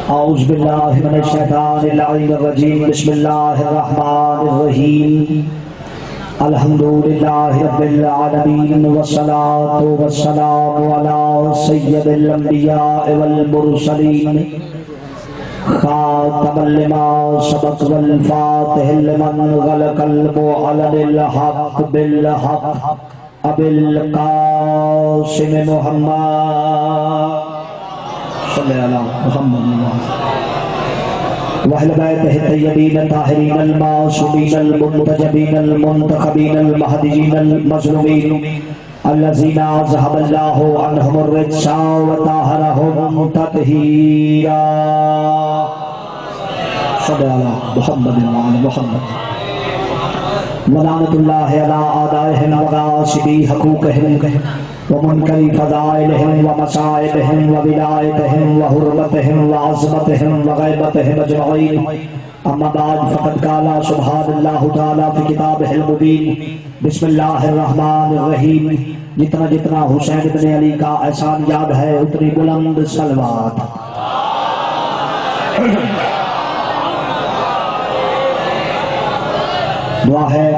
اعوذ باللہ من الشیطان اللعین الرجیم بسم اللہ الرحمن الرحیم الحمدللہ رب العالمین والصلاة والسلام علی سید الانبیاء والمرسلین خاتم لما سبق والفاتح لمن غلق المعلن الحق بالحق ابی القاسم محمد صلی اللہ محمد وَأَهْلِ بَيْتِهِ الطَّيِّبِينَ الطَّاهِرِينَ الْمَعْصُومِينَ الْمُنْتَجَبِينَ الْمُنْتَخَبِينَ الْمَهْدِيِّينَ الْمَظْلُومِينَ الَّذِينَ أَذْهَبَ اللَّهُ عَنْهُمُ الرِّجْسَ وَطَهَّرَهُمْ تَطْهِيرًا صلی اللہ محمد وعلی محمد وَلَعْنَةُ اللَّهِ عَلَىٰ أَعْدَائِهِمْ وَغَاصِبِي حُقُوقِهِمْ ومنكر فضائلهم ومصائبهم وولایتهم وحرمتهم وعظمتهم وغیبتهم اجمعین اما بعد فقد قال سبحان اللہ تعالی فی کتابہ المبین بسم اللہ الرحمن الرحیم جتنا جتنا حسین بن علی کا احسان یاد ہے اتنی بلند صلوات دعا ہے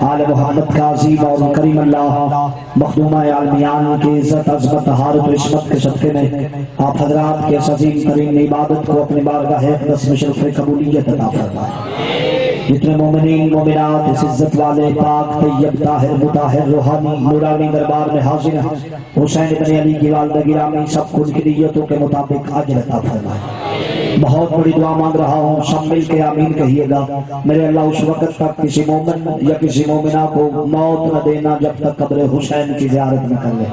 آل محمد کا عظیم اور کریم اللہ مخدومہ عالمیان کی عزت عظمت طہارت و عصمت کے صدقے میں آپ حضرات کے عظیم ترین عبادت کو اپنی بارگاہ اقدس میں شرف قبولیت عطا فرمائے جتنے مومنین مومنات اس عزت والے پاک طیب طاہر مطہر روحانی نورانی دربار میں حاضر ہیں حسین بن علی کی والدہ گرامی سب کو ان کی نیتوں کے مطابق اجر عطا فرمائے بہت بڑی دعا مانگ رہا ہوں سب مل کے آمین کہیے گا میرے اللہ اس وقت تک کسی مومن یا کسی مومنہ کو موت نہ دینا جب تک قبر حسین کی زیارت نہ کر لے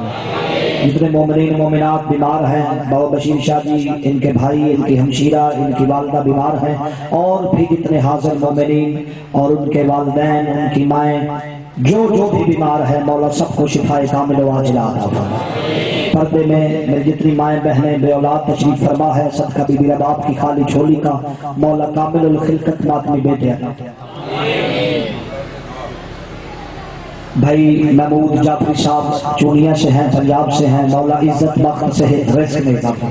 جتنے مومنین مومنات بیمار ہیں بابا بشیر شاہ جی ان کے بھائی ان کی ہمشیرہ ان کی والدہ بیمار ہیں اور بھی جتنے حاضر مومنین اور ان کے والدین ان کی مائیں جو بھی بیمار ہے مولا سب کو شفائے کامل و عاجلہ عطا فرمائے پردے میں میری جتنی مائیں بہنیں بے اولاد تشریف فرما ہے صدقہ بی بی رباب کی خالی جھولی کا مولا کامل الخلقت ماتمی بیٹے عطا بھائی محمود جعفری صاحب چونیا سے ہیں پنجاب سے ہیں مولا عزت بخت سے رزق میں اضافہ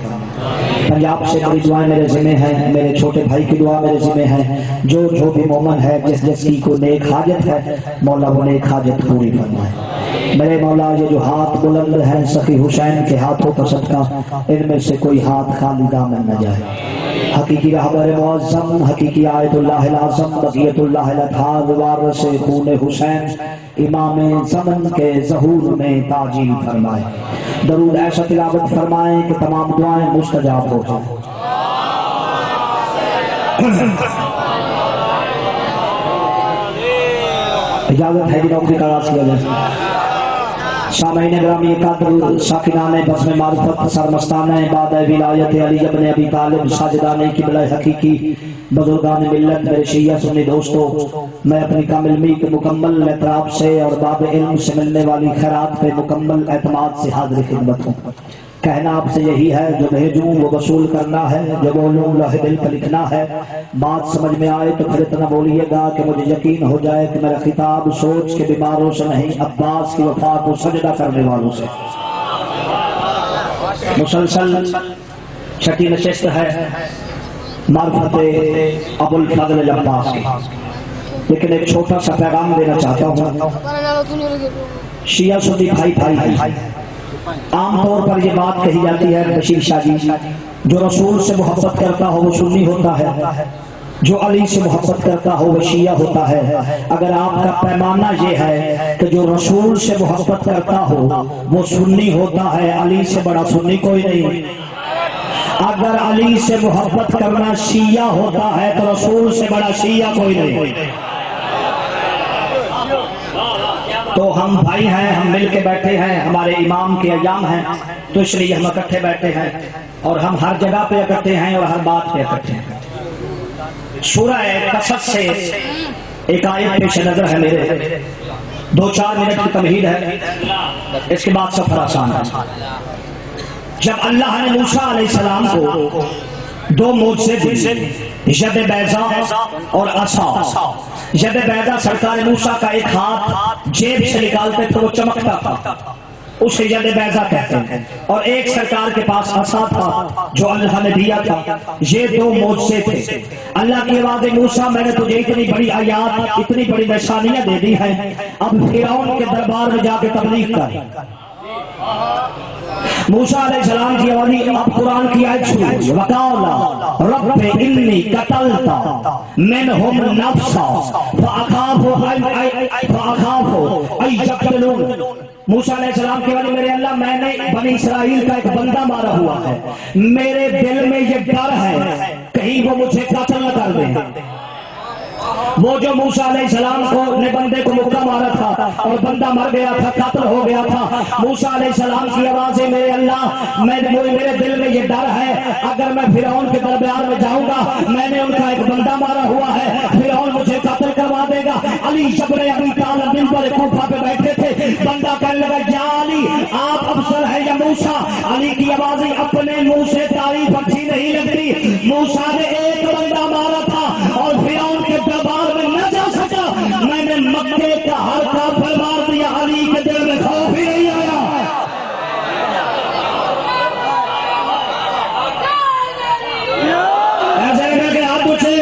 پنجاب سے بڑی دعائیں میرے ذمہ ہیں میرے چھوٹے بھائی کی دعا میرے ذمہ ہے جو بھی مومن ہے جس کی کو نیک حاجت ہے مولا وہ نیک حاجت پوری فرمائے میرے مولا یہ جو ہاتھ بلند ہیں سخی حسین کے ہاتھوں کا صدقہ ان میں سے کوئی ہاتھ خالی دامن نہ جائے حقیقی رہبر معظم حقیقی آیت اللہ العظم بقیت اللہ الاطہار وارث خون حسین امام زمن کے ظہور میں تعجیل فرمائے درود ایسا تلاوت فرمائیں کہ تمام دعائیں مستجاب ہو جائیں اجازت ہے کہ نوکری کا راز کیا جائے سامعین گرامی قدر ساکنان بزم معرفت سرمستان بعد ولایت علی ابن ابی طالب ساجدان قبلہ حقیقی بزرگان ملت میرے شیعہ سنی دوستو میں اپنی کامل علمی کے مکمل اعتراف سے اور باب علم سے ملنے والی خیرات پہ مکمل اعتماد سے حاضر خدمت ہوں کہنا آپ سے یہی ہے جو بھیجوں وہ وصول کرنا ہے جو بولوں لوح دل پر لکھنا ہے بات سمجھ میں آئے تو پھر اتنا بولیے گا کہ مجھے یقین ہو جائے کہ میرا خطاب سوچ کے بیماروں سے نہیں عباس کی وفات کو سجدہ کرنے والوں سے مسلسل چھٹی نشست ہے معرفت ابو الفضل عباس کی لیکن ایک چھوٹا سا پیغام دینا چاہتا ہوں شیعہ سنی بھائی بھائی عام طور پر یہ بات کہی جاتی ہے بشیر شاہ جی جو رسول سے محبت کرتا ہو وہ سنی ہوتا ہے جو علی سے محبت کرتا ہو وہ شیعہ ہوتا ہے اگر آپ کا پیمانہ یہ ہے کہ جو رسول سے محبت کرتا ہو وہ سنی ہوتا ہے علی سے بڑا سنی کوئی نہیں اگر علی سے محبت کرنا شیعہ ہوتا ہے تو رسول سے بڑا شیعہ کوئی نہیں تو ہم بھائی ہیں ہم مل کے بیٹھے ہیں ہمارے امام کے ایام ہیں تو اس لیے ہم اکٹھے بیٹھے ہیں اور ہم ہر جگہ پہ اکٹھے ہیں اور ہر بات پہ اکٹھے ہیں سورہ قصص سے ایک آیت پیش نظر ہے میرے 2-4 منٹ کی تمہید ہے اس کے بعد سفر آسان ہے جب اللہ نے موسیٰ علیہ السلام کو 2 معجزے دیے ید بیضا اور عصا ید بیضا سرکار موسیٰ کا ایک ہاتھ جیب سے نکالتے تو وہ چمکتا تھا، اسے ید بیضا کہتے ہیں، اور ایک سرکار کے پاس عصا تھا جو اللہ نے دیا تھا۔ یہ دو معجزے تھے۔ اللہ کی آواز موسیٰ میں نے تجھے اتنی بڑی آیات، اتنی بڑی نشانیاں دے دی ہیں، اب فرعون کے دربار میں جا کے تبلیغ کر۔ موسیٰ علیہ السلام کی آواز اب قرآن کی آیت شروع، وَقَالَ رَبِّ إِنِّي قَتَلْتُ مِنْهُمْ نَفْسًا فَأَخَافُ أَن يَقْتُلُونِ۔ موسیٰ علیہ السلام کی آواز میرے اللہ میں نے بنی اسرائیل کا ایک بندہ مارا ہوا ہے، میرے دل میں یہ ڈر ہے کہیں وہ مجھے قتل نہ کر دیں۔ وہ جو موسیٰ علیہ السلام نے بندے کو مکہ مارا تھا اور بندہ مر گیا تھا، قتل ہو گیا تھا، موسیٰ علیہ السلام کی آواز ہے میرے اللہ میرے دل میں یہ ڈر ہے اگر میں فرعون کے دربار میں جاؤں گا، میں نے ان کا ایک بندہ مارا ہوا ہے، فرعون مجھے قتل کروا دے گا۔ علی ابن ابی طالب منبر کوفہ پہ بیٹھے تھے، بندہ کہنے لگا یا علی آپ افسر ہیں یا موسیٰ؟ علی کی آوازیں اپنے منہ سے تعریف اچھی نہیں لگتی۔ موسیٰ نے ایک بندہ مارا تھا اور فرعون کے دربار میں نہ جا سکا، میں نے مکے کا ہر کافر مار دیا، علی کے دل میں خوف ہی نہیں آیا۔ ایسے کر کے ہاتھ اٹھے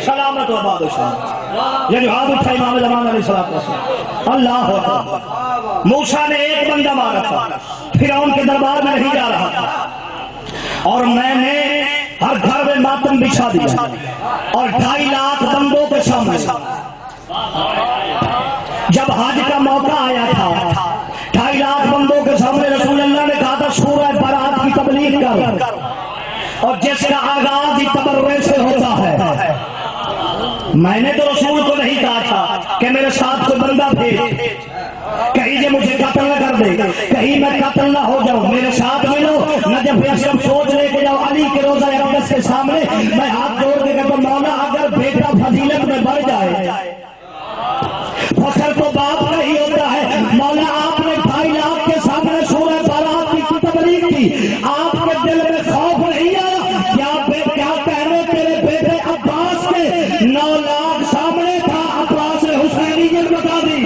سلامت و بادشاہ، یہ جو ہاتھ اٹھا امام زمان علیہ السلام، اللہ اکبر۔ موسیٰ نے ایک بندہ مارا تھا، فرعون کے دربار میں نہیں جا رہا تھا، اور میں نے ہر گھر میں ماتم بچھا دیا اور 2.5 لاکھ بندوں کے سامنے جب حج کا موقع آیا تھا 2.5 لاکھ بندوں کے سامنے رسول اللہ نے کہا تھا سورہ برات کی تبلیغ کر، اور جس کا آغاز ہی تبرئے سے ہوتا ہے۔ میں نے تو رسول کو نہیں کہا تھا کہ میرے ساتھ کوئی بندہ بھیج، کہیں یہ مجھے قتل نہ کر دے، کہیں میں قتل نہ ہو جاؤں، میرے ساتھ ملو۔ نجف اسلم سوچ لے کے جاؤ علی کے روضہ اقدس کے سامنے میں ہاتھ جوڑ کے کہتا مولا اگر بیٹا فضیلت میں بڑھ جائے، فخر تو باپ کا ہی ہوتا ہے، مولا آپ نے 2.5 لاکھ کے سامنے سورہ برات کی تبلیغ کی، آپ کے دل میں خوف نہیں آیا؟ کیا کہنے تیرے بیٹے عباس کے 9 لاکھ سامنے تھا، عباس نے حسینی جن بتا دی۔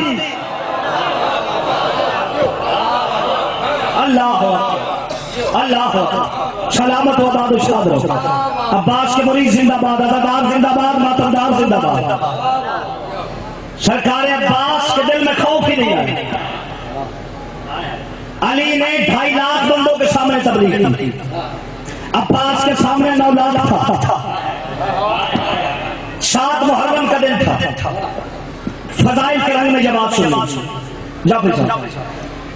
اللہ سلامت و آباد اشاد رہو۔ عباس کے مرید زندہ باد، عزادار زندہ باد، ماتمدار زندہ باد۔ سرکار عباس کے دل میں خوف ہی نہیں آیا۔ علی نے 2.5 لاکھ بندوں کے سامنے تبلیغ کی، عباس کے سامنے 9 لاکھ تھا۔ 7 محرم کا دن تھا، فضائل کے رنگ میں جب آپ سنی جب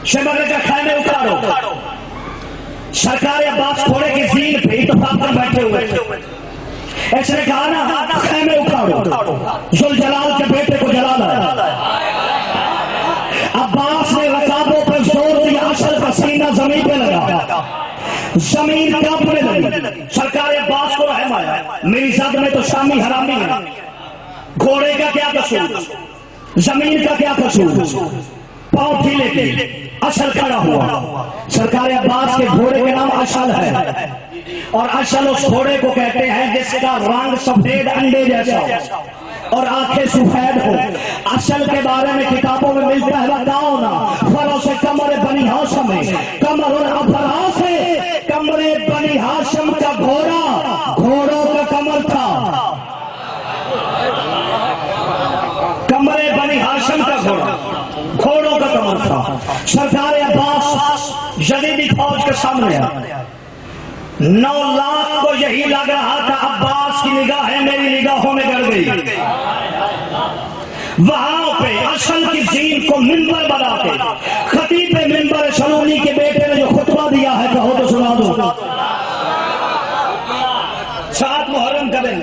شمر کا خیمے اتارو، سرکار عباس گھوڑے کی زین پہ اتفاق پر بیٹھے ہوئے، اس نے کہا نا خیمے اکھاڑو، ذوالجلال کے بیٹے کو جلال ہے۔ عباس نے رکابوں پر زور دیا، اشل کا سینہ زمین پہ لگا، زمین کانپنے لگی۔ سرکار عباس کو رحم آیا، میری زد میں تو شامی حرامی ہے، گھوڑے کا کیا قصور، زمین کا کیا قصور، پاؤں ڈھیلے کی، اشل کھڑا ہوا۔ سرکار عباس کے گھوڑے کے نام اشل ہے، اور اشل اس گھوڑے کو کہتے ہیں جس کا رنگ سفید انڈے جیسا اور آنکھیں سفید ہو۔ اشل کے بارے میں کتابوں میں ملتا ہے وَدَاؤْنَا فَرَوْسِ کمر بنی ہاشم، کمر الابراس ہے، کمر بنی ہاشم کا گھوڑا گھوڑوں کا کمر تھا، کمر بنی ہاشم کا گھوڑا گھوڑوں کا کمر تھا۔ سرکار عباس یزیدی فوج کے سامنے آیا، 9 لاکھ کو یہی لگ رہا تھا عباس کی نگاہیں میری نگاہوں میں گڑ گئی۔ وہاں پہ اشل کی زین کو منبر بنا کے خطیب منبر سلونی کے بیٹے نے جو خطبہ دیا ہے کہو تو سنا دو۔ 7 محرم کا دن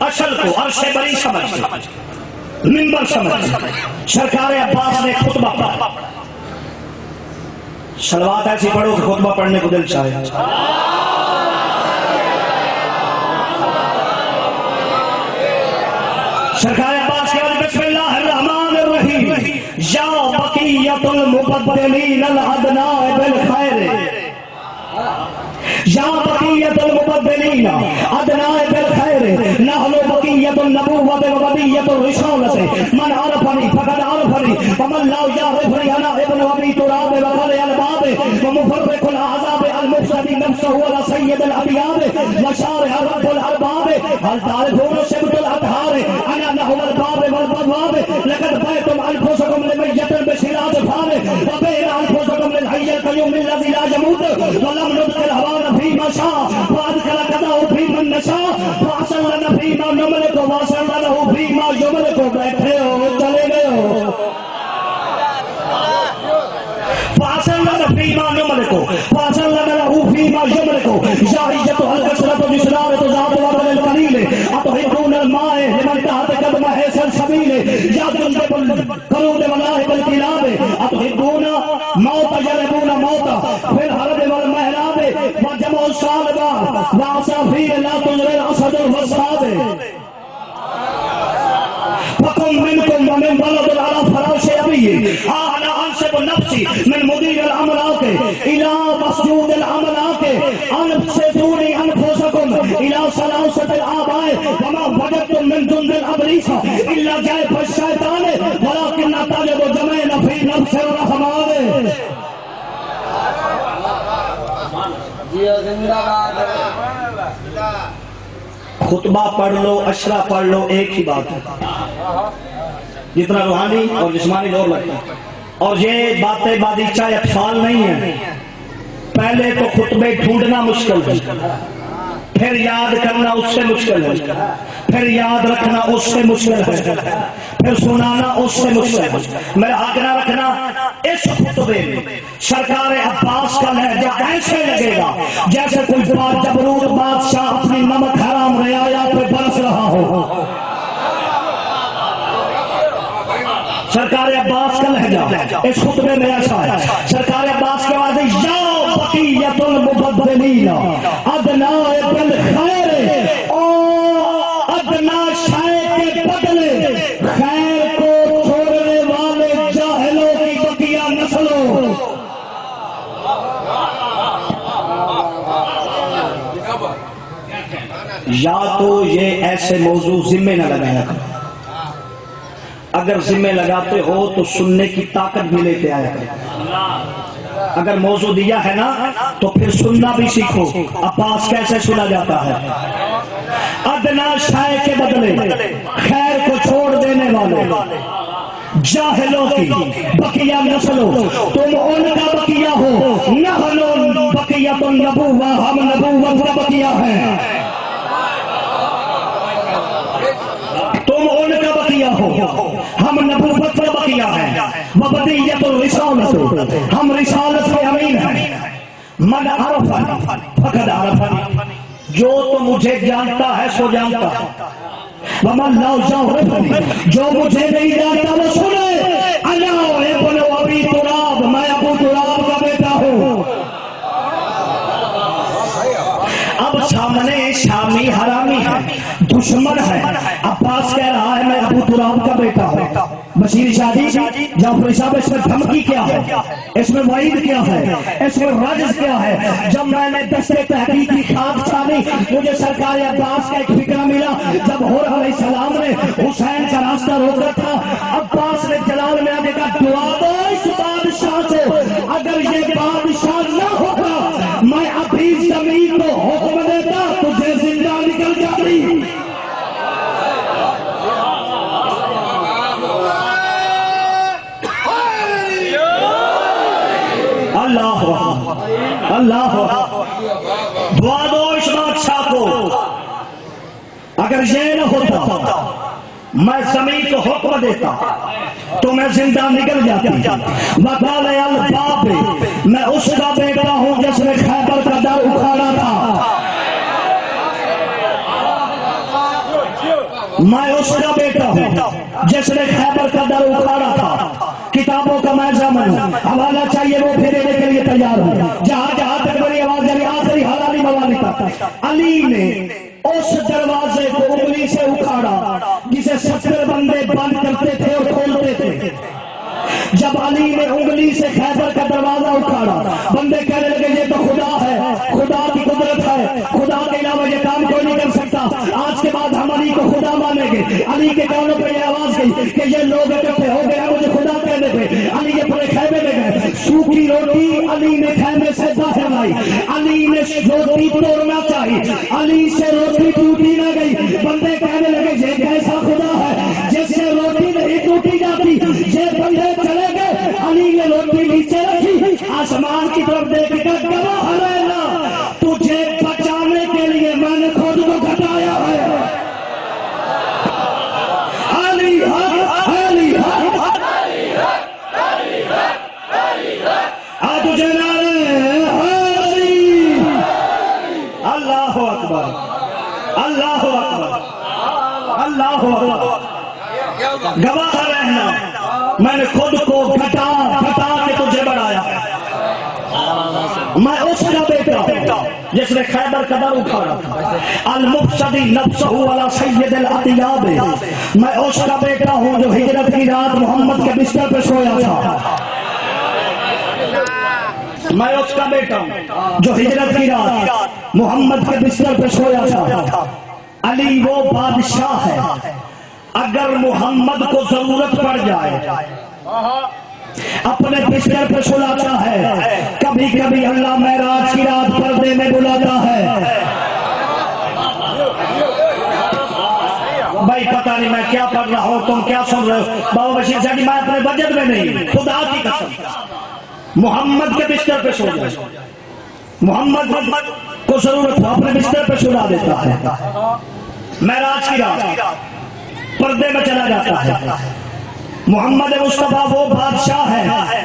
اشل کو عرش بری سمجھ منبر سمجھ سرکار عباس نے خطبہ پڑھا۔ صلوات ایسی پڑھو کہ خطبہ پڑھنے کو دل چاہے۔ سرکار عباس کے بعد بسم اللہ الرحمن الرحیم، یا بقیت المبدلین الادناء بالخیر، یا بقیت المبدلین ادنا بالخیر نحن بقیت النبوۃ وبقیت الرسالۃ من عرفنی فقد عرفنی ومن لا يعرفنی انا ابن ابی تراب وخل الباب ومفرق الاعذاب المفسد نفسه ولا سید الابیاد وشارع رب الارباب هل تعرفون سبت الاطهار انا نحو الباب والبواب لقد بيتم انفسكم لميت بسراج فار وبين انفسكم للحي القيوم الذي لا يموت ولم ندخل هوانا فيما شاء وادخل قضاءه فيمن نشاء واصلنا فيما نملك واصلنا له فيما يملك بیٹھے ہو چلے گئے ہو فاصلنا فيما نملك واصلنا له فيما يملك جاهيته الكسرة بسرارة ذات وضع القليل أتحبون الماء لمن تحت قدمه سلسبيل يا جنب القرود ملاهب الكلاب أتحبون موت جلبون موتا في الحرب والمهراب وجمع الصالبان وعصافير لا تجري الأسد والصاد فكم منكم ومن بلد على فراش أبيه أنا أنسب نفسي من مدير الأملاك إلى مسجود الأملاك أنفسدوني أنفسكم إلى سلاسة الآباء وما وجدتم من جند الأبليس إلا جيب الشيطان ولكن تجد جميل في نفس الرحمن. خطبہ پڑھ لو اشرا پڑھ لو ایک ہی بات ہے جتنا روحانی اور جسمانی دور لگتا ہے اور یہ باتیں بادیچہ اطفال نہیں ہیں پہلے تو خطبے ڈھونڈنا مشکل ہے پھر یاد کرنا اس سے مشکل ہے پھر یاد رکھنا اس سے مشکل ہے پھر سنانا اس سے مشکل ہے میرا حق نہ رکھنا اس خطبے میں سرکار عباس کا لہجہ ایسے لگے گا جیسے کوئی جبروت بادشاہ اپنی نمک حرام رعایا پہ برس رہا ہو سرکار عباس کا لہجہ اس خطبے میں ایسا ہے سرکار عباس کے بعد یا بقیت المبدلین ادنا بالخیر ادنا شے کے بدلے خیر کو چھوڑنے والے جاہلوں کی بقیہ نسلوں یا تو یہ ایسے موضوع ذمہ نہ لگایا کرو اگر ذمہ لگاتے ہو تو سننے کی طاقت بھی لے کے آیا کرو اگر موضوع دیا ہے نا تو پھر سننا بھی سیکھو عباس کیسے سنا جاتا ہے ادنا شے کے بدلے خیر کو چھوڑ دینے والے جاہلوں کی بقیہ نسلوں تم ان کا بقیہ ہو نحن بقیۃ النبوہ ہم نبوت کا بقیہ ہیں تم ان کا بقیہ ہو ہم نبوت کا بقیہ ہیں وبقیت الرسالۃ ہم رسالت کے امین ہیں من عرفنی فقد عرفنی جو تو مجھے جانتا ہے سو جانتا ہے ومن لا يعرفنی جو مجھے نہیں جانتا وہ سنے انا ابن ابی تراب میں ابو تراب کا بیٹا ہوں اب سامنے شامی حرامی ہے دشمن ہے عباس کہہ رہا ہے میں ابو تراب کا بیٹا ہوں بشیر شادی جعفری صاحب اس میں دھمکی کیا ہے اس میں وعید کیا ہے اس میں رجز کیا ہے جب میں نے دستے تحقیق کی خاک چھانی مجھے سرکار عباس کا ایک فکرہ ملا جب حور علیہ السلام نے حسین کا راستہ روکا تھا عباس نے جلال میں آگے کا دعا دو اس بادشاہ سے اگر یہ بادشاہ نہ ہوتا میں ابھی زمین کو حکم دیتا تجھے زندہ نکل جاتی اللہ دعا دو اس بادشاہ کو اگر یہ نہ ہوتا میں زمین کو حکم دیتا تو میں زندہ نکل جاتی وقال الباب میں اس کا بیٹا ہوں جس نے خیبر کا در اکھاڑا تھا میں اس کا بیٹا ہوں جس نے خیبر کا در اکھاڑا تھا کتابوں کا میں ضامن ہوں حوالہ چاہیے وہ پھر دینے کے لیے تیار ہوں جہاں جہاں تک بڑی آواز جاری آخری حلالی موالی کا علی نے اس دروازے کو انگلی سے اکھاڑا جسے 70 بندے بند کرتے تھے اور کھولتے تھے جب علی نے انگلی سے خیبر کا دروازہ اکھاڑا بندے کہنے لگے یہ تو خدا ہے خدا کی قدرت کے علاوہ یہ کام کوئی نہیں کر سکتا. آج کے بعد ہم علی کو خدا مانیں گے. علی کے کانوں پہ یہ آواز گئی کہ یہ لوگ اکٹھے ہو گئے مجھے خدا کہنے پہ. علی یہ پورے خیمے میں گئے. سوکھی روٹی علی نے خیمے سے باہر لائی. علی نے روٹی توڑنا چاہی. علی سے روٹی ٹوٹی نہ گئی. بندے کہنے لگے یہ کیسا خدا ہے جس سے روٹی نہیں ٹوٹی جاتی. یہ بندے چلے گئے. علی نے روٹی نیچے رکھی. آسمان کی طرف دیکھ کر گواہ رہنا تجھے بچانے کے لیے میں نے خود کو گھٹایا ہے. علی حق علی حق تجھے اللہ اکبر اللہ اکبر اللہ اکبر. گواہ رہنا میں نے خود کو گھٹا کے تجھے بڑھایا. میں اس کا بیٹا جس نے خیبر کا در اٹھایا تھا. المفسدی نفسہ علی سید الاطیاب. میں اس کا بیٹا ہوں جو ہجرت کی رات محمد کے بستر پہ سویا تھا. میں اس کا بیٹا ہوں جو ہجرت کی رات محمد کے بستر پہ سویا تھا. علی وہ بادشاہ ہے اگر محمد کو ضرورت پڑ جائے اپنے بستر پہ سلاتا ہے. کبھی کبھی اللہ معراج کی رات پردے میں بلاتا ہے. بھائی پتہ نہیں میں کیا پڑھ رہا ہوں تم کیا سن رہے ہو. بابا بشیر صاحب میں اپنے بجٹ میں نہیں خدا کی قسم محمد کے بستر پہ سو جائے. محمد کو ضرورت ہو اپنے بستر پہ سلا دیتا ہے. معراج کی رات پردے میں چلا جاتا ہے. محمد مصطفیٰ وہ بادشاہ ہے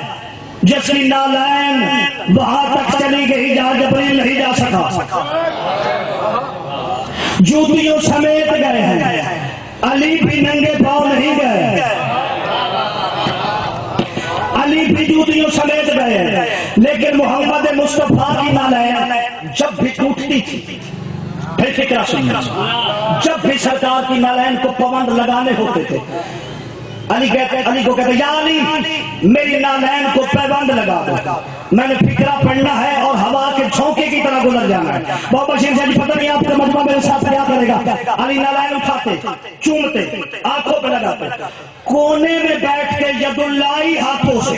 جس کی نالین وہاں تک چلی گئی جہاں جبریل نہیں جا سکا. جوتیوں سمیت گئے ہیں. علی بھی ننگے پاؤں نہیں گئے. علی بھی جوتیوں سمیت گئے ہیں. لیکن محمد مصطفیٰ کی نالین جب بھی ٹوٹتی تھی پھر فکرہ سننا جب بھی سرکار کی نالین کو پابند لگانے ہوتے تھے علی کو کہتے یا علی میری نالین کو پیبند لگا دو. میں نے فکرہ پڑھنا ہے اور ہوا کے جھونکے کی طرح گزر جانا ہے. بابا بشیر صاحب پتہ نہیں آپ کا مجمع میرے ساتھ کیا کرے گا. علی نالین اٹھاتے چومتے آنکھوں پہ لگاتے کونے میں بیٹھ کے ید اللہ ہاتھوں سے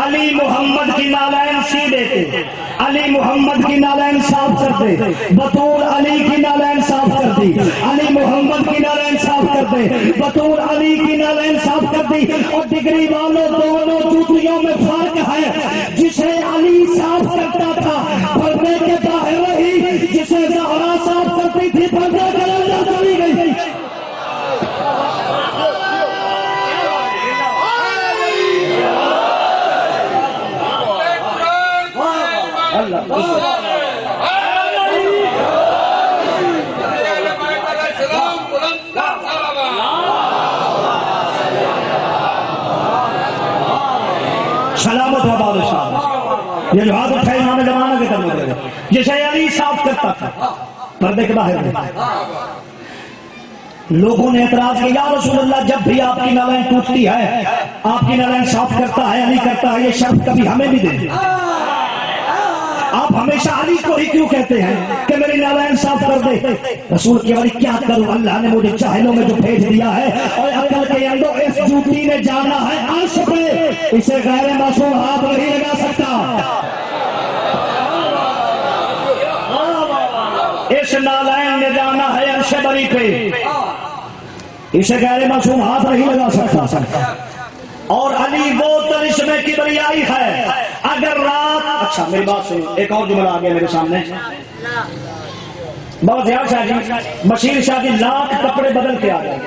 علی محمد کی نالین سی دیتے. علی محمد کی نالین صاف کرتے. بطور علی کی نالین صاف کرتی. علی محمد کی نالین صاف کرتے. بطور علی کی نالین صاف کرتی. اور ڈگری والوں دونوں جوتیوں میں فرق ہے. جسے علی صاف کرتا تھا پردے کے باہر رہی. جسے زہرا صاف کرتی تھی پردے کے اندر چلی گئی. سلامت ہے بادشاہ. یہ جو ہاتھ اٹھائے امام زمانہ کے کرنے لگے جسے علی صاف کرتا تھا پردے کے باہر. لوگوں نے اعتراض کیا یا رسول اللہ جب بھی آپ کی نالین ٹوٹتی ہے آپ کی نالین صاف کرتا ہے علی کرتا ہے یہ شرط کبھی ہمیں بھی دے. آپ ہمیشہ علی کو ہی کیوں کہتے ہیں کہ میری نالین صاف کر دے. رسول کی ولی کیا کروں اللہ نے مجھے جاہلوں میں جو بھیج دیا ہے اور عقل کے اندر اس جوتی نے جانا ہے عرش پہ. اسے غیر معصوم ہاتھ نہیں لگا سکتا. اس نالین نے جانا ہے عرش بری پہ. اسے غیر معصوم ہاتھ نہیں لگا سکتا. اور علی وہ کرشمے کی کبریائی ہے. اگر رات اچھا میری بات سے ایک اور جملہ آ گیا میرے سامنے. بہت یاد شاہ جی بشیر شاہ جی لاکھ کپڑے بدل کے آ گئے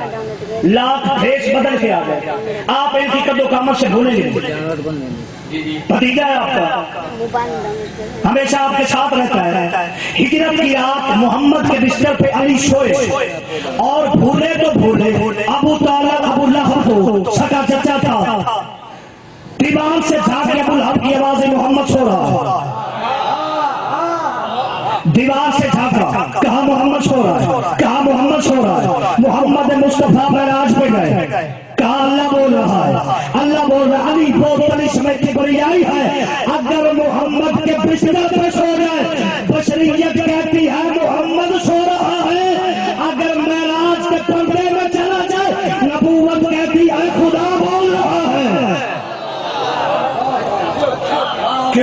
لاکھ بھیس بدل کے آ گئے. آپ ان کی قدر کامت سے بھولیں گے. بھتیجا ہے آپ کا ہمیشہ آپ کے ساتھ رہتا ہے. ہجرت کی رات محمد کے بستر پہ علی سوئے اور بھولے تو بھولے ابو طالب ابو لہب کو سکا چچا تھا. دیوان سے جھانک کے ابو لہب کی آواز محمد سو رہا. دیوار سے جھانکا کہا محمد سو رہا ہے کہا محمد سو رہا ہے. محمد مصطفیٰ معراج پہ گئے کہا اللہ بول رہا ہے اللہ بول رہا ہے. علی وہ کرشمے کی بریائی ہے. اگر محمد کے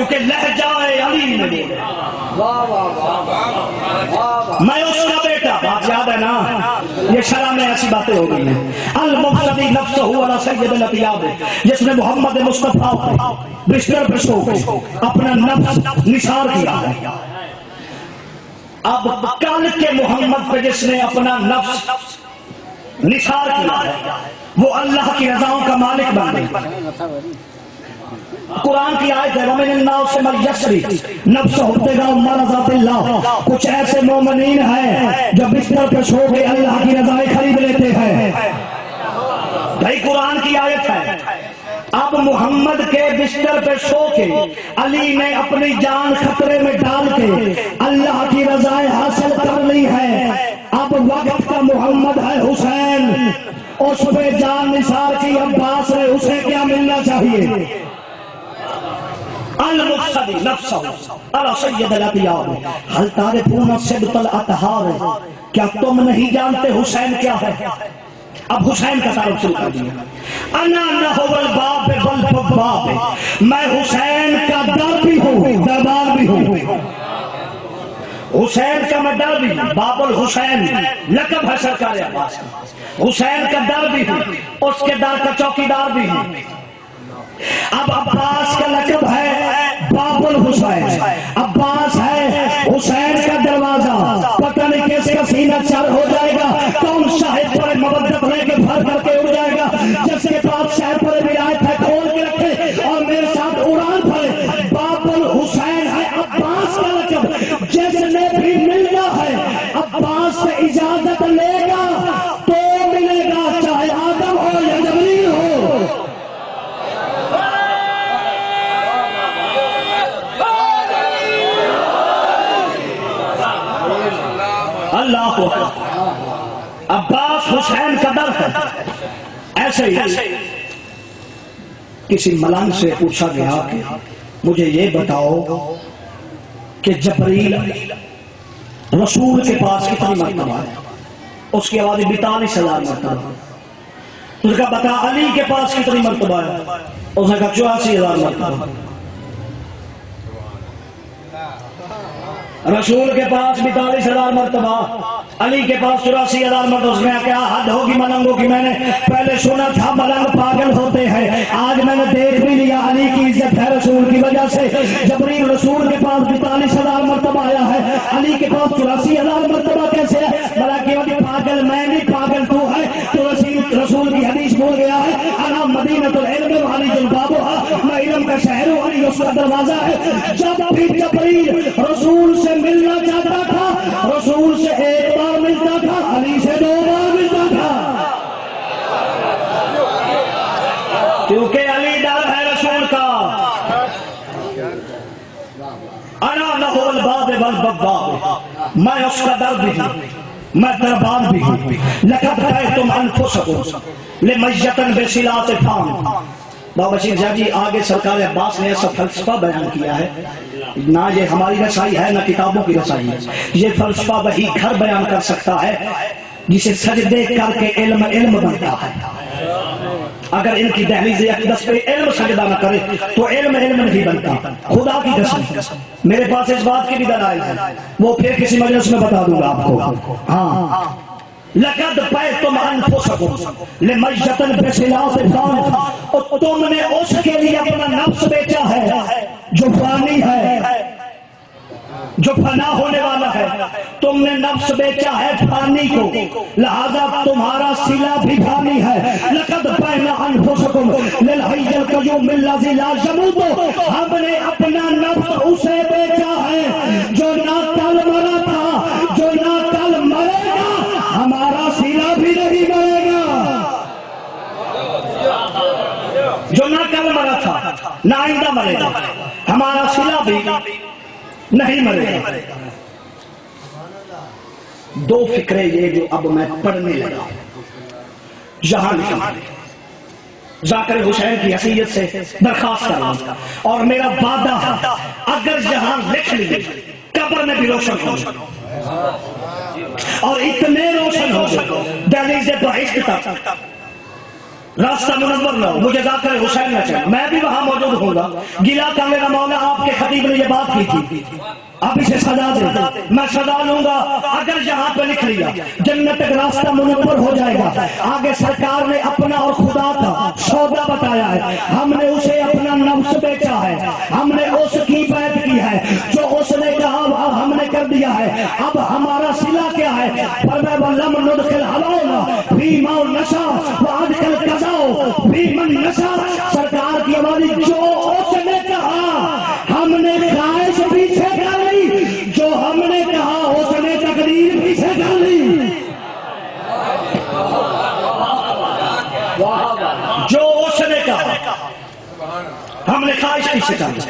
کیونکہ لہجہ علی میں بولے. میں اس کا بیٹا، بات یاد ہے نا، یہ شرح میں ایسی باتیں ہو گئی ہیں. المفسدی نفسہ علی سید الاطیاب، جس نے محمد مصطفیٰ کو بستر پر سو کے اپنا نفس نثار کیا ہے. اب کل کے محمد پہ جس نے اپنا نفس نثار کیا ہے وہ اللہ کی رضاؤں کا مالک بن گیا. قرآن کی آیت ہے وَمِنَ النَّاسِ مَن يَشْرِي نَفْسَهُ ابْتِغَاءَ مَرْضَاتِ اللَّهِ. کچھ ایسے مومنین ہیں جو بستر پہ سو کے اللہ کی رضائیں خرید لیتے ہیں. بھائی قرآن کی آیت ہے. اب محمد کے بستر پہ سو کے علی نے اپنی جان خطرے میں ڈال کے اللہ کی رضائیں حاصل کر لی ہے. اب وقت کا محمد ہے حسین، اس پہ جان نثار کی عباس ہے، اسے کیا ملنا چاہیے؟ المفسدی نفسہ علی سید الاطیاب هل تعرفون صبط الاطہار. کیا تم نہیں جانتے حسین کیا ہے؟ اب حسین کا تعارف شروع کر دیا. انا نحو الباب والباب، میں حسین کا در بھی ہوں دربار بھی ہوں. حسین کا میں در بھی ہوں، باب الحسین لقب ہے سرکار عباس. حسین کا در بھی ہوں، اس کے در کا چوکیدار بھی ہوں. اب عباس کا لقب ہے باب الحسین، عباس ہے حسین کا دروازہ. پتہ نہیں کس کا سینہ چر ہو جائے گا، کون شاہد پر مودت لے کے بھر کر کے اڑ جائے گا. جس کے پاس شہر پر بھی آیت ہے کھول کے رکھے اور میرے ساتھ اڑان پڑے. باب الحسین ہے عباس کا لقب. جس نے بھی ملنا ہے عباس سے اجازت لے گا تو ملے گا، چاہے آدم ہو یا جبریل ہو. اللہ کو عباس حسین کا در ہے. ایسے ہی کسی ملنگ سے پوچھا گیا کہ مجھے یہ بتاؤ کہ جبریل رسول کے پاس کتنی مرتبہ ہے؟ اس کی آواز 42,000 مرتبہ. اس کا بتا علی کے پاس کتنی مرتبہ ہے؟ اس نے کہا 84,000 مرتبہ. رسول کے پاس 42,000 مرتبہ، علی کے پاس 84,000 مرتبہ. اس میں کیا حد ہوگی ملنگوں کی؟ میں نے پہلے سنا تھا ملنگ پاگل ہوتے ہیں، آج میں نے دیکھ بھی لیا علی کی عزت ہے رسول کی وجہ سے. جبریل رسول کے پاس 42,000 مرتبہ آیا ہے، علی کے پاس 84,000 مرتبہ کیسے ہے؟ بلا کہ پاگل میں نہیں، پاگل تو ہے. تو رسول کی حدیث بول گیا ہے انا مدینۃ العلم وعلی البابها، میں علم کا شہر ہوں، علی اس کا دروازہ ہے. جب بھی جبریل رسول سے ملنا چاہتا تھا رسول سے ایک بار ملتا تھا، علی سے 2 بار ملتا تھا. کیونکہ علی ڈر ہے رسول کا. انا لہو الباب والباب، میں اس کا در بھی ہوں، میں دربار بھی ہوں. لقد رأيتم انفسكم لمیتًا بصلاة فام. بابا شیر صاحب جی آگے سرکار عباس نے ایسا فلسفہ بیان کیا ہے، نہ یہ ہماری رسائی ہے نہ کتابوں کی رسائی ہے. یہ فلسفہ وہی گھر بیان کر سکتا ہے جسے سجدے کر کے علم بنتا ہے. اگر ان کی دہلیز اقدس پہ علم سجدہ نہ کرے تو علم نہیں بنتا. خدا کی قسم میرے پاس اس بات کی بھی دلائل ہے، وہ پھر کسی مجلس میں بتا دوں گا آپ کو. ہاں لقد بعتم انفسکم لمیتًا بصلاة فام، تم نے اس کے لیے اپنا نفس بیچا ہے جو فانی ہے، جو فنا ہونے والا ہے. تم نے نفس بیچا ہے فانی کو، لہذا تمہارا صلہ بھی فانی ہے. لقد بعنا انفسکم للحی القیوم الذی لا یموت، ہم نے اپنا نفس اسے بیچا ہے جو نہ کل مرا تھا، جو نہ کل مرے گا. ہمارا صلہ بھی نہیں مرے گا، جو نہ کل مرا تھا نہ آئندہ مرے گا. ہمارا صلہ بھی نہیں مرے گا. 2 فکرے یہ جو اب میں پڑھنے لگا یہاں ذاکر حسین کی حیثیت سے درخواست کر رہا ہوں، اور میرا وعدہ ہے اگر یہاں لکھ لیے قبر میں بھی روشن ہو اور اتنے روشن ہو دہلیز بہشت تک راستہ منور نہ ہو، مجھے ذاکر حسین نہ چاہیے، میں بھی وہاں موجود ہوں گا، گلا کا میرا مولا آپ کے خطیب نے یہ بات کی تھی، آپ اسے سزا دیں، میں سزا لوں گا اگر یہاں پہ لکھ لیا جنت تک راستہ منور ہو جائے گا۔ آگے سرکار نے اپنا اور خدا کا سودا بتایا ہے، ہم نے اسے اپنا نفس بیچا ہے، ہم نے اس کی بیعت کی ہے، جو اس نے کہا ہم نے کر دیا ہے، اب ہمارا صلہ کیا ہے؟ فرمایا وَلَمْ نُدْخِلْ حَلَوْنَا فِي مَا نَشَاءُ وَأَدْخِلْ قَضَاءُ فِي مَن نَشَاءُ۔ سرکار کی آواز جو اس نے کہا ہم نے خواہش پیچھے کر لی، جو ہم نے کہا اس نے تقدیر پیچھے کر لی، جو اس نے کہا ہم نے خواہش پیچھے کر لی،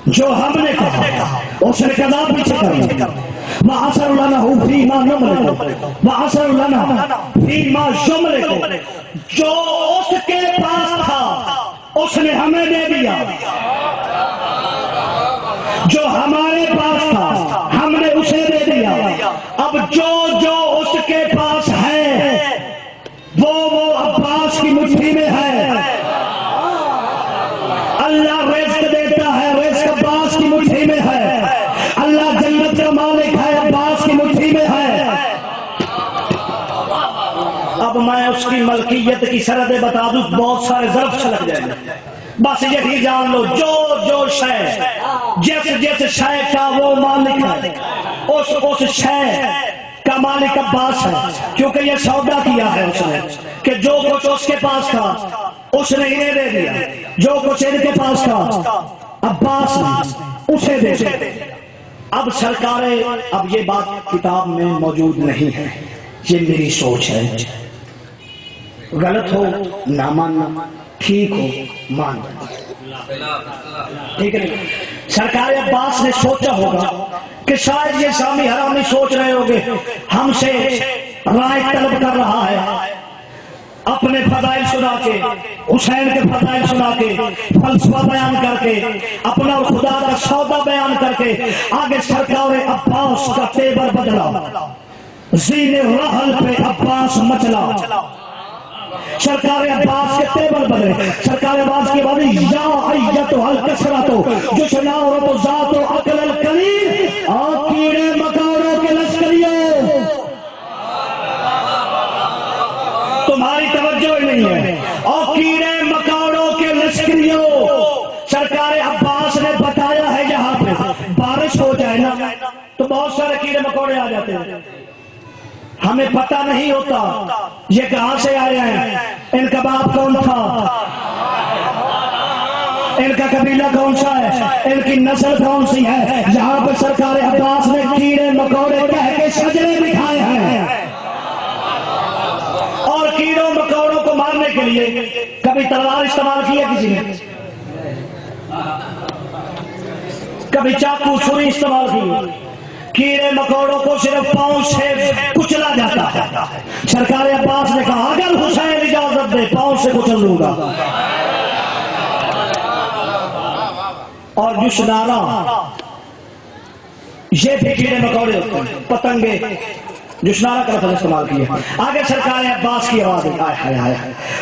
جو ہم نے کہا اس نے قضا پیچھے کر لی۔ وَعَصَرُ لَنَهُ فِي مَا نُمْلِكُ وَعَصَرُ لَنَا فِي مَا يُمْلِكُ۔ جو اس کے پاس تھا اس نے ہمیں دے دیا، جو ہمارے پاس تھا ہم نے اسے دے دیا، اب جو جو اس کے پاس ہے وہ عباس کی مٹھی میں ہے۔ اللہ رزق دیتا ہے، رزق عباس کی مٹھی میں ہے، اللہ جنت کا مالک ہے، عباس کی مٹھی میں ہے۔ اب میں اس کی ملکیت کی سرحدیں بتا دوں، بہت سارے ضرب چھلک جائیں گے، بس یہی جان لو جو جو شے جس شے کا وہ مالک ہے اس شے کا مالک عباس ہے، کیونکہ یہ سودا کیا ہے اس نے کہ جو کچھ اس کے پاس تھا اس نے انہیں دے دیا، جو کچھ ان کے پاس تھا عباس نے اسے دے دیا۔ اب سرکار، اب یہ بات کتاب میں موجود نہیں ہے، یہ میری سوچ ہے، غلط ہو نہ ماننا، ٹھیک ہو مان، ٹھیک ہے۔ سرکار عباس نے سوچا ہوگا کہ شاید یہ شامی حرامی سوچ رہے ہوگے ہم سے رائے طلب کر رہا ہے، اپنے فضائل سنا کے، حسین کے فضائل سنا کے، فلسفہ بیان کر کے، اپنا اور خدا کا سودا بیان کر کے، آگے سرکار عباس کا تیور بدلا، زین رحل پہ عباس مچلا، سرکار عباس کے تیور بدلے۔ سرکار عباس کی بات یا ایتھا الکثرۃ جشنا و ذات و عقل الکریم، اور کیڑے مکوڑوں کے لشکریوں، تمہاری توجہ ہی نہیں ہے، اور کیڑے مکوڑوں کے لشکریوں۔ سرکار عباس نے بتایا ہے یہاں پہ بارش ہو جائے نا تو بہت سارے کیڑے مکوڑے آ جاتے ہیں، ہمیں پتہ نہیں ہوتا یہ کہاں سے آئے ہیں، ان کا باپ کون تھا، ان کا قبیلہ کون سا ہے، ان کی نسل کون سی ہے۔ یہاں پر سرکار عباس نے کیڑے مکوڑے کہہ کے شجرے دکھائے ہیں، اور کیڑوں مکوڑوں کو مارنے کے لیے کبھی تلوار استعمال کی ہے کسی نے، کبھی چاقو چھری استعمال کی؟ کیڑے مکوڑوں کو صرف پاؤں سے کچلا جاتا ہے۔ سرکار عباس نے کہا اگر حسین اجازت دے پاؤں سے کچل لوں گا۔ اور جشنارا یہ بھی کیڑے مکوڑے ہوتے ہیں، پتنگے، جشنارا کا لفظ استعمال کیا۔ آگے سرکار عباس کی آواز ہے،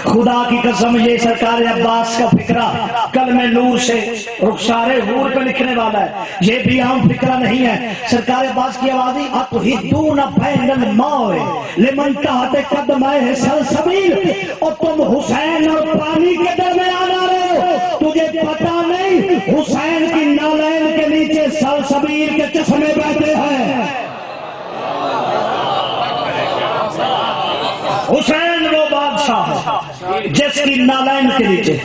خدا کی قسم یہ سرکار عباس کا فکرہ کلمہ نور سے رخسار حور پہ لکھنے والا ہے، یہ بھی عام فکرہ نہیں ہے۔ سرکار عباس کی آواز اتحدون بین الماء لمن تحت قدمہ سلسبیل، اور تم حسین اور پانی کے درمیان آ رہے ہو، تجھے پتا نہیں حسین کی نالین کے نیچے سلسبیل کے چشمے بہتے ہیں۔ حسین وہ بادشاہ ہے جس کی نالین کے نیچے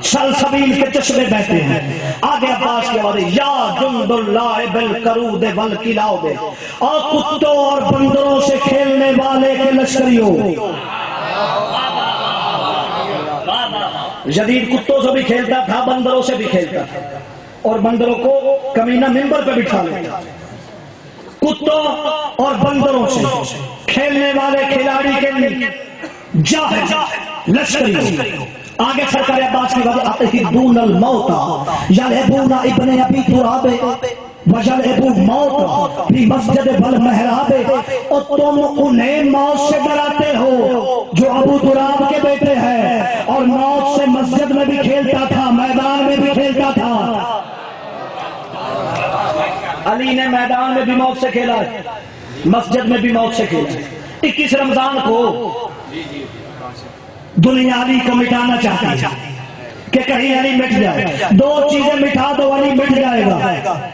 سلسبیل کے چشمے بہتے ہیں۔ آگے عباس کی آواز یا جند اللہ بالقرود والکلاب، اور کتوں اور بندروں سے کھیلنے والے کے لشکریوں۔ جدید کتوں سے بھی کھیلتا تھا، بندروں سے بھی کھیلتا تھا، اور بندروں کو کمینہ ممبر پہ بٹھا لیتا، کتوں اور بندروں سے کھیلنے والے کھلاڑی کے لیے جاہز لشکری۔ آگے سرکار عباس کی وجہ اتحدون الموت یلہبون ابن ابی تراب وجلہبوا موت فی مسجد والمحراب، اور تم انہیں موت سے ڈراتے ہو جو ابو تراب کے بیٹے ہیں، میں بھی کھیلتا تھا، میدان میں بھی کھیلتا تھا۔ علی نے میدان میں بھی موت سے کھیلا ہے، مسجد میں بھی موت سے کھیلا ہے۔ 21 رمضان کو دنیا علی کو مٹانا چاہتی ہے کہ کہیں علی مٹ جائے۔ دو چیزیں مٹا دو علی مٹ جائے گا،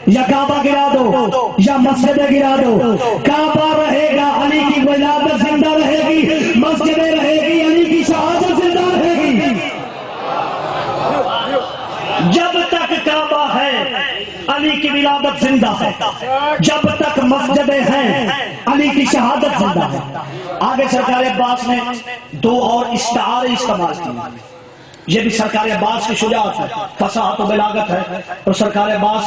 یا کعبہ گرا دو یا مسجدیں گرا دو۔ کعبہ رہے گا، علی کی ولادت زندہ رہے گی، مسجدیں رہے گی، علی کی شہادت زندہ رہے گی۔ جب تک کعبہ ہے علی کی ولادت زندہ ہے، جب تک مسجدیں ہیں علی کی شہادت زندہ ہے۔ آگے سرکار عباس نے دو اور استعارے استعمال کیے، یہ بھی سرکار عباس کی شجاعت ہے، فصاحت و بلاغت ہے۔ اور سرکار عباس،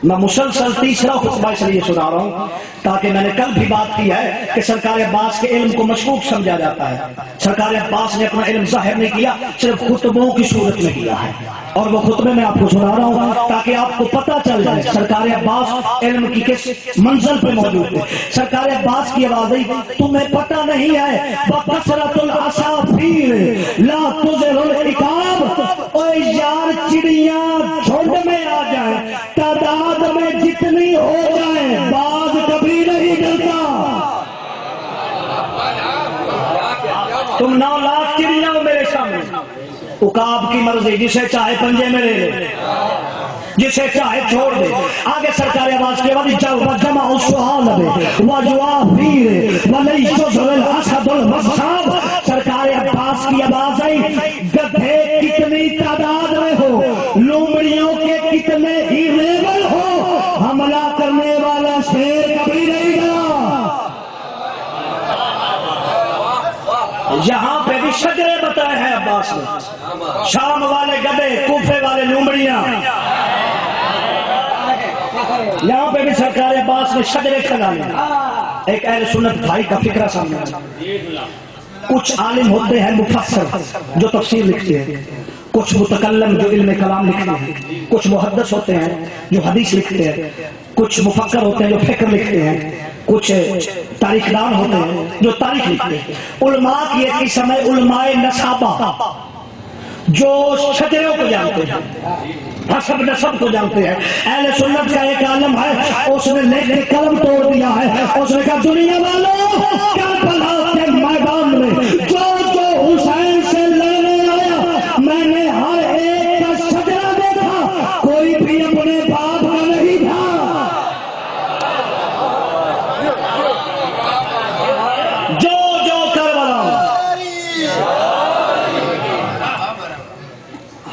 میں مسلسل تیسرا خطبہ اس لیے سنا رہا ہوں تاکہ میں نے کل بھی بات کی ہے کہ سرکار عباس کے علم کو مشکوک سمجھا جاتا ہے۔ سرکار عباس نے اپنا علم ظاہر نہیں کیا، صرف خطبوں کی صورت میں کیا ہے، اور وہ خطبے میں آپ کو سنا رہا ہوں تاکہ آپ کو پتہ چل جائے سرکار عباس علم کی کس منزل پہ موجود ہے۔ سرکار عباس کی آواز آئی، تمہیں پتہ نہیں ہے بکثرت العصافیر لا تزل العقاب، اوے یار چڑیاں جھنڈ میں آ جائیں، تعداد میں جتنی ہو جائے، باز کبھی نہیں ڈرتا۔ تم 9 لاکھ چڑیاں ہو میرے سامنے، عقاب کی مرضی، جسے چاہے پنجے میں لے لے، جسے چاہے چھوڑ دے۔ آگے سرکار آواز کی آواز، جمع السؤال وجوافیر ولیس الاسد المصاب۔ سرکار عباس کی آواز آئی، گدھے کتنی تعداد میں ہو، لومڑیوں کے کتنے ہی لیول ہو، حملہ کرنے والا شیر کبھی نہیں گا۔ یہاں پہ بھی شجرے بتائے ہیں عباس نے، شام والے گدھے، کوفے والے لومڑیاں، یہاں پہ بھی سرکار عباس نے شجرے کھلانے۔ ایک اہل سنت بھائی کا فکرہ سامنے آیا، کچھ عالم ہوتے ہیں مفسر جو تفسیر لکھتے ہیں، کچھ متکلم جو علم کلام لکھتے ہیں، کچھ محدث ہوتے ہیں جو حدیث لکھتے ہیں، کچھ مفکر ہوتے ہیں جو فکر لکھتے ہیں، کچھ تاریخ دان ہوتے ہیں جو تاریخ لکھتے ہیں۔ علماء کی ایک قسم ہے علماء نصابہ، جو شجروں کو جانتے ہیں، حسب نسب کو جانتے ہیں۔ اہل سنت کا ایک عالم ہے، اس نے لکھ کے قلم توڑ دیا ہے، اس نے کہا دنیا والوں کربلا کے میدان میں جو جو حسین سے لڑنے آیا، میں نے ہر ایک کا شجرہ دیکھا، کوئی بھی اپنے باپ کا نہیں تھا۔ جو جو کربلا،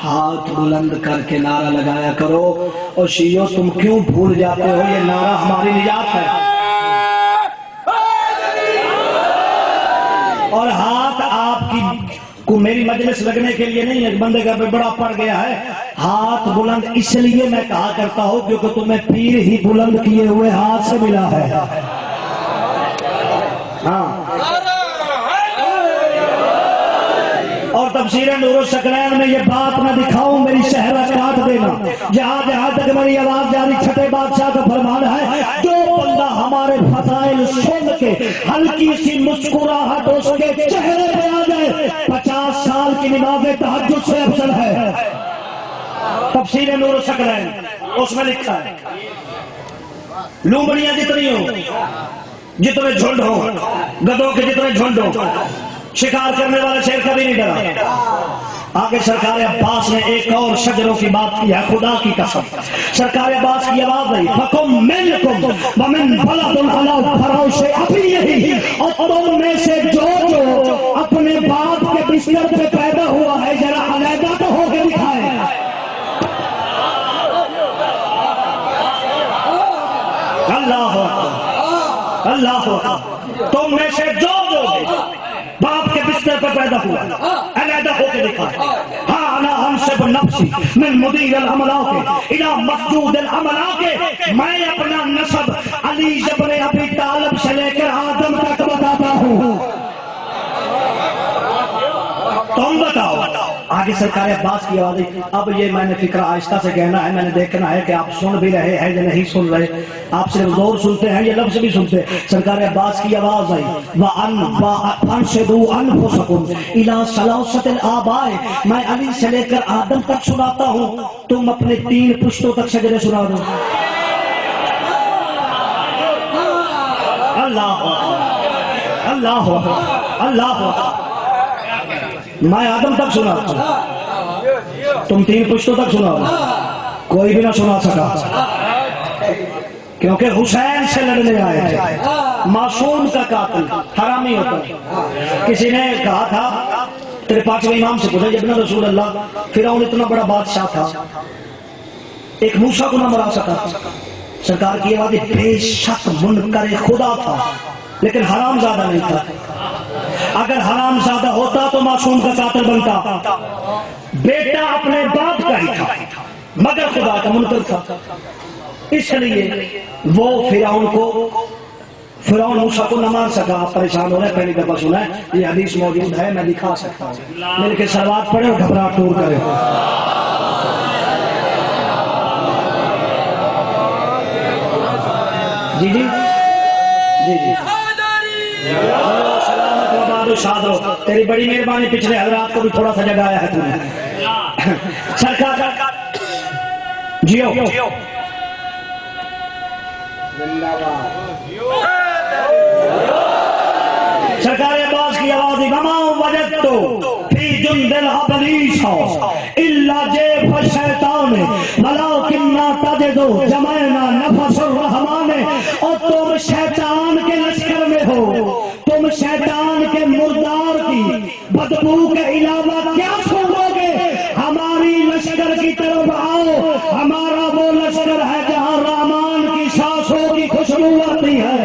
ہاتھ بلند کر کے نعرہ لگایا کرو۔ اور شیعوں تم کیوں بھول جاتے ہو، یہ نعرہ ہماری نجات ہے۔ اور ہاتھ آپ کی کو میری مجلس لگنے کے لیے نہیں ہے، بندے کا بڑا پڑ گیا ہے۔ ہاتھ بلند اس لیے میں کہا کرتا ہوں کیونکہ تمہیں پیر ہی بلند کیے ہوئے ہاتھ سے ملا ہے۔ ہاں، اور تفسیر نور الثقلین میں یہ بات نہ دکھاؤں، میری شہرہ کاٹ دینا۔ جہاں جہاں تک میری آواز جاری، چھٹے بادشاہ کا فرمان ہے، جو بندہ ہمارے فضائل سن کے ہلکی سی مسکراہٹ اس کے چہرے پہ آ جائے، 50 سال کی نماز تہجد سے افضل ہے۔ تفسیر نور الثقلین اس میں لکھا ہے، لومڑیاں جتنی ہوں، جتنے جھنڈ ہوں، گدھوں کے جتنے جھنڈ ہوں، شکار کرنے والے شیر کبھی نہیں ڈرا۔ آگے سرکار عباس نے ایک اور شجروں کی بات کی ہے، خدا کی قسم۔ سرکار عباس کی آواز آئی، فَقُمْ مِنْكُمْ وَمِنْ بَلَدٌ عَلَى فَرَوْشِ أَبِيهِ، اور تم میں سے جو اپنے باپ کے بستر پہ پیدا ہوا ہے ذرا علیحدہ تو ہو کے دکھائے۔ اللہ اکبر، اللہ اکبر۔ تم میں سے جو باپ کے بستر پر پیدا ہوا علیحدہ ہو کے دکھائے۔ ہاں انا انسب نفسی من مدیر العملاق الى مسجود العملاق، میں اپنا نسب علی ابن ابی طالب سے لے کر آدم تک بتاتا ہوں۔ تم بتاؤ آگے سرکار عباس کی آواز آئی. اب یہ میں نے فکر آہستہ سے کہنا ہے, میں نے دیکھنا ہے کہ آپ سن بھی رہے ہیں یا نہیں سن رہے. آپ صرف زور سنتے ہیں یہ لفظ بھی سنتے. سرکار عباس کی آواز آئی وَأَنْشِدُوا أَنفُسَكُمْ إِلَىٰ ثَلَاثَةِ الْآبَاءِ. میں علی سے لے کر آدم تک سناتا ہوں, تم اپنے 3 پشتوں تک شجرے سنا دو. اللہ اللہ اللہ. میں آدم تک سنا, تم 3 پشتوں تک سنا. کوئی بھی نہ سنا سکا کیونکہ حسین سے لڑنے آئے تھے. معصوم کا قاتل حرامی ہوتا ہے. کسی نے کہا تھا تیرے پانچویں امام سے پوچھا, ابن رسول اللہ فرعون اتنا بڑا بادشاہ تھا, ایک موسیٰ کو نہ مرا سکا. سرکار کی آواز بے شک منکر خدا تھا لیکن حرام زادہ نہیں تھا. اگر حرام زادہ ہوتا تو معصوم کا قاتل بنتا. بیٹا اپنے باپ کا ہی تھا مگر خدا کا منکر تھا. اس لیے وہ فرعون موسیٰ کو نہ مار سکا. آپ پریشان ہو رہے ہیں, پہلی دفعہ سنا ہے, یہ حدیث موجود ہے, میں دکھا سکتا ہوں. مل کے صلوات پڑھے اور گھبراہٹ دور کرے. جی جی جی جی سلامت و باد و شاد رہو. تیری بڑی مہربانی, پچھلے حضرات کو بھی تھوڑا سا جگایا ہے تم نے. سرکار جیو سرکار عباس کی آواز وما وجدت فی جند ابلیس الا جیف الشیطان ولکن تجد جمعنا نفس الرحمن. اور تم شیطان کے لشکر میں ہو, تم شیطان کے مردار کی بدبو کے علاوہ کیا سنو گے؟ ہماری لشکر کی طرف آؤ. ہمارا وہ لشکر ہے جہاں رحمان کی سانسوں کی خوشبو آتی ہے.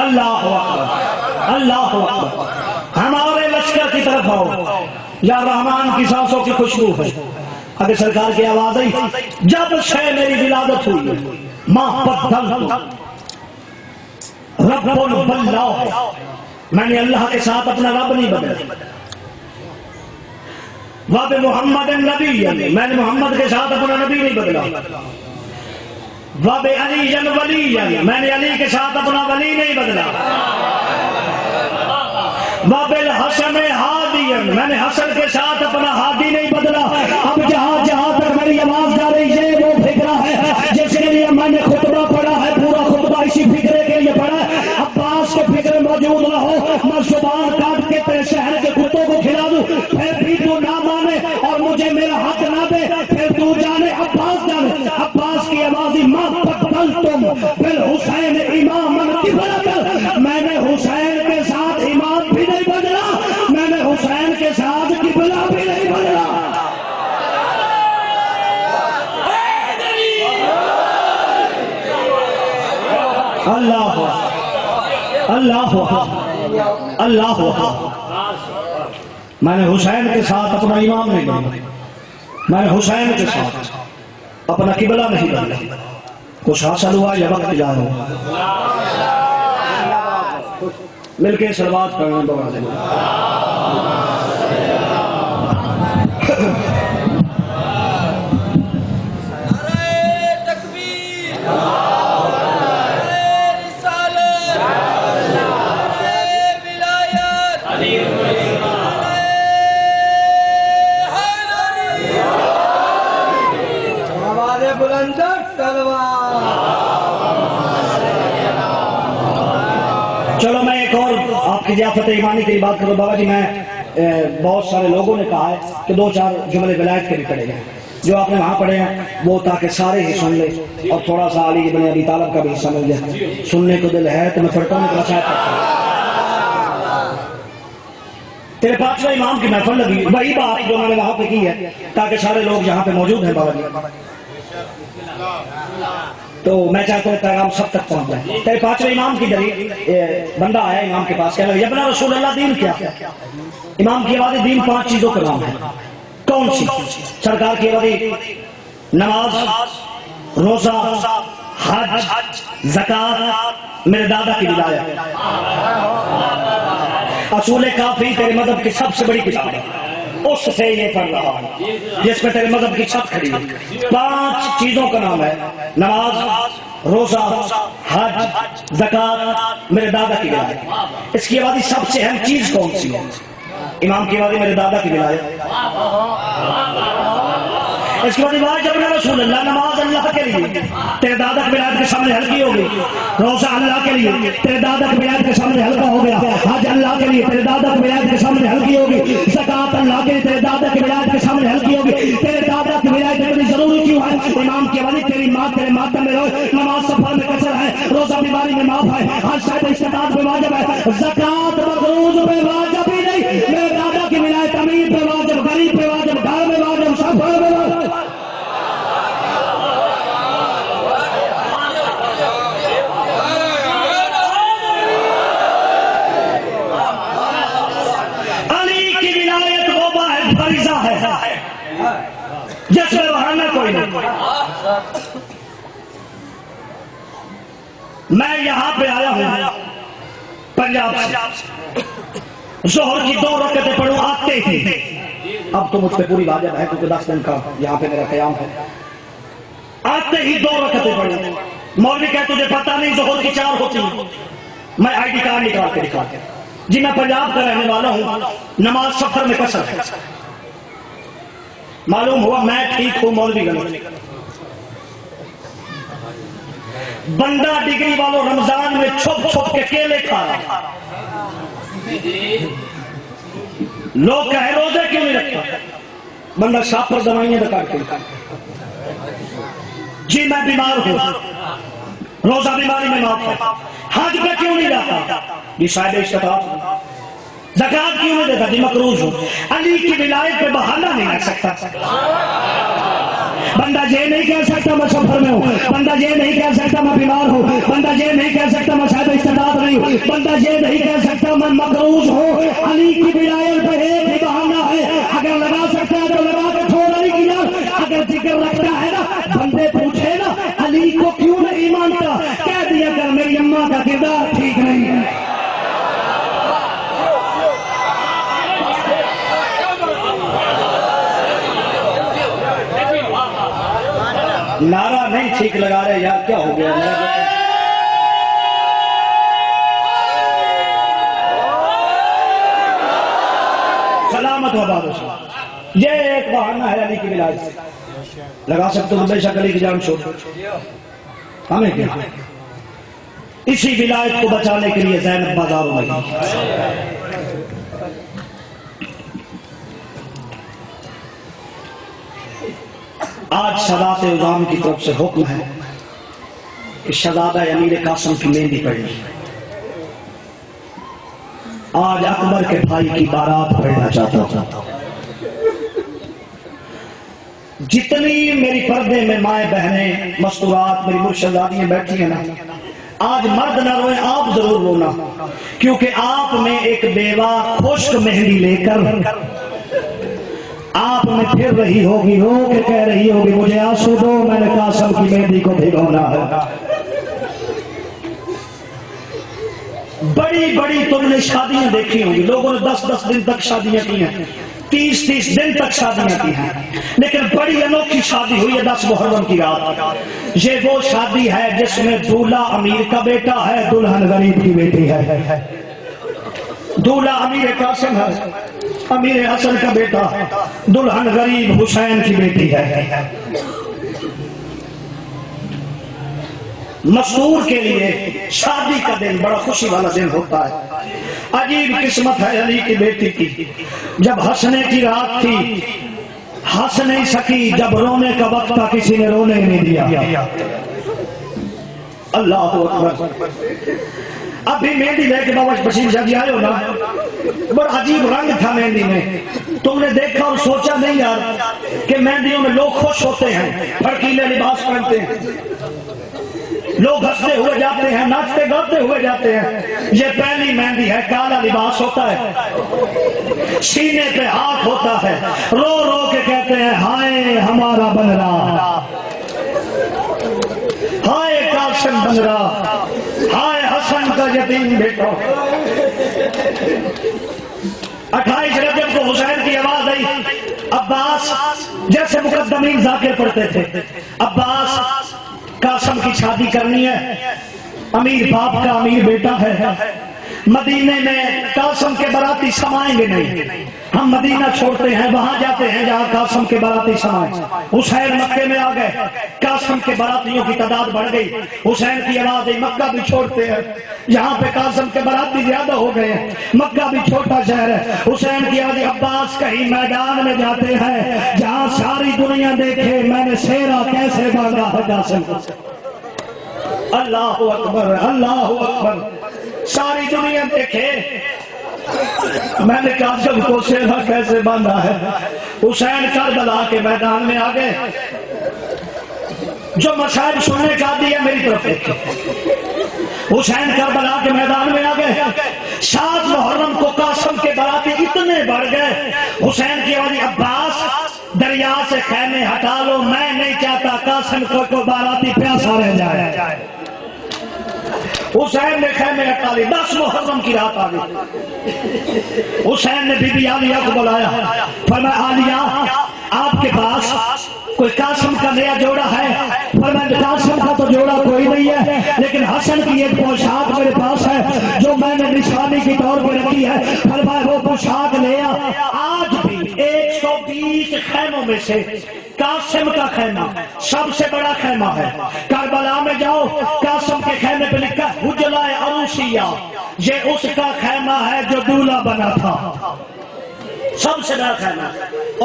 اللہ اکبر اللہ اکبر. ہمارے لشکر کی طرف آؤ یا رحمان کی سانسوں کی خوشبو ہے. اگر سرکار کی آواز آئی جب سے میری ولادت ہوئی ماں بدل رب اللہ, میں نے اللہ کے ساتھ اپنا رب نہیں بدلا. واب محمد نبی, میں نے محمد کے ساتھ اپنا نبی نہیں بدلا. واب علی ولی, میں نے علی کے ساتھ اپنا ولی نہیں بدلا. واب الحسن ہادی, میں نے حسن کے ساتھ اپنا ہادی نہیں بدلا. اب جہاں جہاں پر میری آواز جا رہی ہے وہ فکرہ ہے جس کے لیے میں نے خطبہ پڑھا ہے. پورا خطبہ اسی فکرے کے لیے پڑھا ہے. عباس کے فکر موجود نہ ہو, میں زبان کاٹ کے تیرے شہر کے کتوں کو کھلا دوں, پھر بھی تو نہ مانے اور مجھے میرا حق نہ دے, پھر تو جانے عباس جانے. عباس کی آواز ماں بدلتم بالحسین اماما قبلۃ. میں نے حسین کے ساتھ امام بھی نہیں بدلا, میں نے حسین کے ساتھ قبلہ بھی نہیں بدلا. اللہ اللہ اللہ. میں نے حسین کے ساتھ اپنا امام نہیں بدلا, میں نے حسین کے ساتھ اپنا قبلہ نہیں بدلا. کچھ حاصل ہوا یا وقت جا رہا ہوں. مل کے صلوات پڑھنا دوبارہ دیں. چلو میں ایک اور آپ کی ضیافت ایمانی کی بات کروں. بابا جی میں بہت سارے لوگوں نے کہا ہے کہ 2-4 جملے ولایت کے بھی پڑھے گئے جو آپ نے وہاں پڑھے ہیں وہ تاکہ سارے ہی سن لیں اور تھوڑا سا علی بن ابی طالب کا بھی حصہ مل جائے. سننے کو دل ہے تو میں پڑھتا ہوں. تیرے 5ویں امام کی محفل لگی, وہی بات جو میں نے وہاں پہ کی ہے تاکہ سارے لوگ یہاں پہ موجود ہیں. بابا جی تو میں چاہتا ہوں پیغام سب تک پہنچ جائے. تیرے 5ویں امام کی دلیل, بندہ آیا امام کے پاس, کہہ رہا ہے رسول اللہ دین کیا؟ امام کی آواز دین 5 چیزوں کا نام ہے. کون سی؟ سرکار کی آواز نماز, روزہ, حج, زکات, میرے دادا کی ولایت. اصول کافی تیرے مذہب کی سب سے بڑی کتاب ہے، اس سے یہ پڑھ رہا ہوں جس میں تیرے مذہب کی چھت کھڑی ہے۔ 5 چیزوں کا نام ہے، نماز، روزہ، حج، زکات، میرے دادا کی ولایت۔ اس کی آبادی سب سے اہم چیز کون سی ہے؟ امام کی آبادی میرے دادا کی ولایت۔ اس کے بعد جب رسول اللہ، نماز اللہ کے لیے، تیرے دادا کی ولایت کے سامنے ہلکی ہوگی۔ روزہ اللہ کے لیے، تیرے دادا کی ولایت کے سامنے ہلکا ہو گیا۔ حج اللہ کے لیے، تیرے دادا کی ولایت کے سامنے ہلکی ہوگی۔ زکات اللہ کے لیے، تیرے دادا کی ولایت کے سامنے ہلکی ہوگی۔ تیرے دادا کی ولایت اتنی ضروری کیوں ہے؟ امام کی آبادی تیری ماں تیرے ماتم میں روئے، نماز سفر میں کثر ہے، روزہ بیماری میں معاف ہے، حج شاید استطاعت پہ واجب ہے، زکات مقروض پہ واجب ہی نہیں، میرے دادا کی ولایت امیر پہ واجب، غریب پہ واجب، گھر میں واجب، سب پہ واجب۔ جس میں بہانا کوئی نہیں۔ میں یہاں پہ آیا ہوں پنجاب سے، ظہر کی 2 رکعتیں پڑھوں آتے ہی، اب تو مجھ پہ پوری واجب ہے کیونکہ 10 دن کا یہاں پہ میرا قیام ہے، آتے ہی 2 رکعتیں پڑھوں۔ مولوی کہتے تجھے پتہ نہیں ظہر کی 4 ہوتی ہیں، میں آئی ڈی کارڈ نکال کے دکھاتا ہوں جی میں پنجاب کا رہنے والا ہوں، نماز سفر میں کثر ہے۔ معلوم ہوا میں ٹھیک ہوں، مولوی غلط۔ بندہ ڈگری والوں رمضان میں چھپ چھپ کے کیلے کھا رہا، لوگ کہے روزے کیوں نہیں رکھتا؟ بندہ شاپ پر دوائیاں بتا کے جی میں بیمار ہوں، روزہ بیماری میں معاف ہے، حج پہ کیوں نہیں جاتا؟ یہ شاید استطاعت۔ زکات کیوں نہیں دیتا؟ جی مقروض ہوں۔ علی کی ولایت پہ بہانہ نہیں لگ سکتا۔ بندہ یہ نہیں کہہ سکتا میں سفر میں ہوں، بندہ یہ نہیں کہہ سکتا میں بیمار ہوں، بندہ یہ نہیں کہہ سکتا میں شاید استطاعت نہیں ہوں، بندہ یہ نہیں کہہ سکتا میں مقروض ہوں۔ علی کی ولایت پہ ایک ہی بہانہ ہے، اگر لگا سکتا ہے تو لگا کے چھوڑ علی کی جان، اگر ذکر رکھتا ہے نا، بندے پوچھے نا علی کو کیوں نہیں مانتا، کہہ دیا کر میری اماں کا کردار ٹھیک نہیں ہے۔ نعرہ نہیں ٹھیک لگا رہے یار، کیا ہو گیا؟ سلامت و بادشاہ، یہ ایک بہانہ ہے علی کی ولایت سے، لگا سکتے ہو بے شک علی کی جان چھوڑ، ہمیں کیا؟ اسی ولایت کو بچانے کے لیے زینب بازاروں میں آج شہزادہ عظام کی طرف سے حکم ہے کہ شہزادہ امیر قاسم کی مہندی پڑھنی، آج اکبر کے بھائی کی بارات پڑھنا چاہتا ہوں۔ جتنی میری پردے میں مائیں بہنیں مستورات میری مرشدادیاں بیٹھی ہیں نا، آج مرد نہ روئے، آپ ضرور رونا، کیونکہ آپ میں ایک بیوہ خشک مہندی لے کر آپ میں پھر رہی ہوگی، رو کے کہہ رہی ہوگی مجھے آنسو دو، میں نے قاسم کی مہندی کو بھگونا ہے۔ بڑی بڑی تم نے شادیاں دیکھی ہوں گی، لوگوں نے 10-10 دن تک شادیاں کی ہیں، 30-30 دن تک شادیاں کی ہیں، لیکن بڑی انوکھی شادی ہوئی ہے 10 محرم کی رات۔ یہ وہ شادی ہے جس میں دولہا امیر کا بیٹا ہے، دلہن غریب کی بیٹی ہے۔ دولہا امیر قاسم ہے، امیر حسن کا بیٹا ہے، دلہن غریب حسین کی بیٹی ہے۔ مستور کے لیے شادی کا دن بڑا خوشی والا دن ہوتا ہے۔ عجیب قسمت ہے علی کی بیٹی کی، جب ہنسنے کی رات تھی ہنس نہیں سکی، جب رونے کا وقت تھا کسی نے رونے نہیں دیا۔ اللہ اکبر۔ ابھی مہندی لے کے بابا بشیر شاہ جی آئے ہو نا، بڑا عجیب رنگ تھا مہندی میں، تم نے دیکھا اور سوچا نہیں یار کہ مہندیوں میں لوگ خوش ہوتے ہیں، بھڑکیلے لباس پہنتے ہیں، لوگ ہنستے ہوئے جاتے ہیں، ناچتے گاتے ہوئے جاتے ہیں۔ یہ پہلی مہندی ہے، کالا لباس ہوتا ہے، سینے پہ ہاتھ ہوتا ہے، رو رو کے کہتے ہیں ہائے ہمارا بنرا، ہائے قاسم بنرا، ہائے حسن کا یتیم بیٹا. 28 رجب کو حسین کی آواز آئی. عباس جیسے مقدمین ذاکر پڑھتے تھے، عباس قاسم کی شادی کرنی ہے، امیر باپ کا امیر بیٹا ہے، مدینے میں قاسم کے باراتی سمائیں گے نہیں، ہم مدینہ چھوڑتے ہیں وہاں جاتے ہیں جہاں قاسم کے باراتی سمائیں. حسین مکے میں آ گئے، قاسم کے باراتیوں کی تعداد بڑھ گئی. حسین کی آواز ہے مکہ بھی چھوڑتے ہیں، یہاں پہ قاسم کے باراتی زیادہ ہو گئے ہیں، مکہ بھی چھوٹا شہر ہے. حسین کی آواز عباس کہیں میدان میں جاتے ہیں جہاں ساری دنیا دیکھے میں نے شیرا کیسے بھاگا ہے قاسم. اللہ اکبر اللہ اکبر. ساری دنیا دیکھے میں نے قاسم کو شیرا کیسے باندھا ہے. حسین کربلا کے میدان میں آ گئے. جو مسائل سننے کا دیا میری طرف دیکھے. حسین کربلا کے میدان میں آ گئے. 7 محرم کو قاسم کے باراتی اتنے بڑھ گئے. حسین کی آواز عباس دریا سے خیمے ہٹا لو، میں نہیں چاہتا قاسم کو باراتی پیاسا رہ جائے. حسین نے خیمے ہٹا لی. 10 محرم کی رات آ گئی. حسین نے بی بی عالیہ کو بلایا، فرمایا عالیہ آپ کے پاس کوئی قاسم کا نیا جوڑا ہے؟ فرمایا قاسم کا تو جوڑا کوئی نہیں ہے، لیکن حسن کی ایک پوشاک میرے پاس ہے جو میں نے نشانی کی طور پہ رکھی ہے. فرمایا وہ پوشاک لے آ. آج بھی 120 خیموں میں سے قاسم کا خیمہ سب سے بڑا خیمہ ہے. کربلا میں جاؤ، قاسم کے خیمے پہ لکھا حجلہ عروسیہ، یہ اس کا خیمہ ہے جو دولہا بنا تھا، سب سے بڑا خیمہ.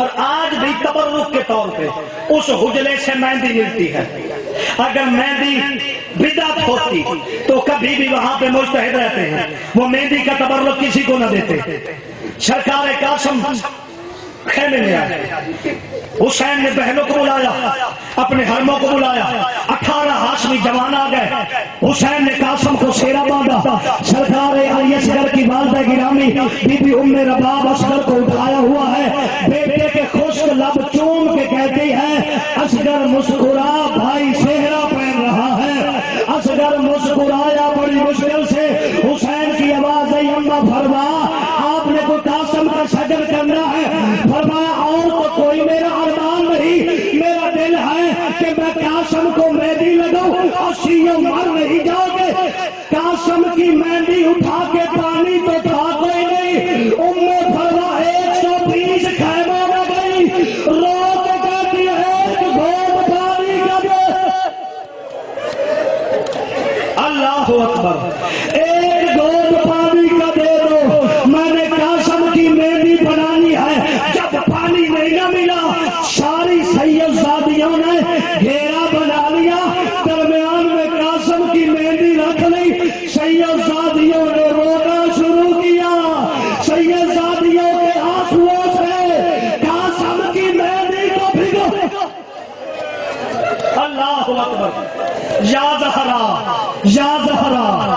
اور آج بھی تبرک کے طور پہ اس حجلے سے مہندی ملتی ہے. اگر مہندی بدعت ہوتی تو کبھی بھی وہاں پہ مجتہد رہتے ہیں، وہ مہندی کا تبرک کسی کو نہ دیتے. سرکار قاسم خیمے میں آئے. حسین نے بہنوں کو بلایا، اپنے حرموں کو بلایا. 18 ہاشمی جوان آ گئے. حسین نے قاسم کو سیرا باندھا. سرکار علی اصغر کی والدہ گرامی بی بی ام رباب اصغر کو اٹھایا ہوا ہے. بیٹے کے خشک لب چوم کے کہتی ہے اصغر مسکرا، بھائی صحرا پہن رہا ہے. اصغر مسکرایا بڑی مشکل سے. حسین کی آواز آئی اماں فرما آپ نے کوئی قاسم کا شجر کرنا ہے؟ فرمایا اور تو کوئی میرا ارمان نہیں، میرا دل ہے کہ میں قاسم کو مہندی لگاؤں اور شیعوں مر نہیں جاؤ گے. قاسم کی مہندی اٹھا کے پانی تو تھا کوئی نہیں. فرما 120 خیموں میں گئی، رو کے کہتی ہے ایک گھونٹ پانی کا دے. اللہ اکبر. ایک گھونٹ پانی کا دے دو، میں نے قاسم کی مہندی بنانی ہے. جب پانی نہیں نہ ملا ساری سیدزادیوں نے گھیرا بنا لیا، درمیان میں قاسم کی مہندی رکھ لی. سیدزادیوں نے رونا شروع کیا. سیدزادیوں کے آنسوؤں سے قاسم کی مہندی کو بھگو. اللہ اکبر. یا زہرا یا زہرا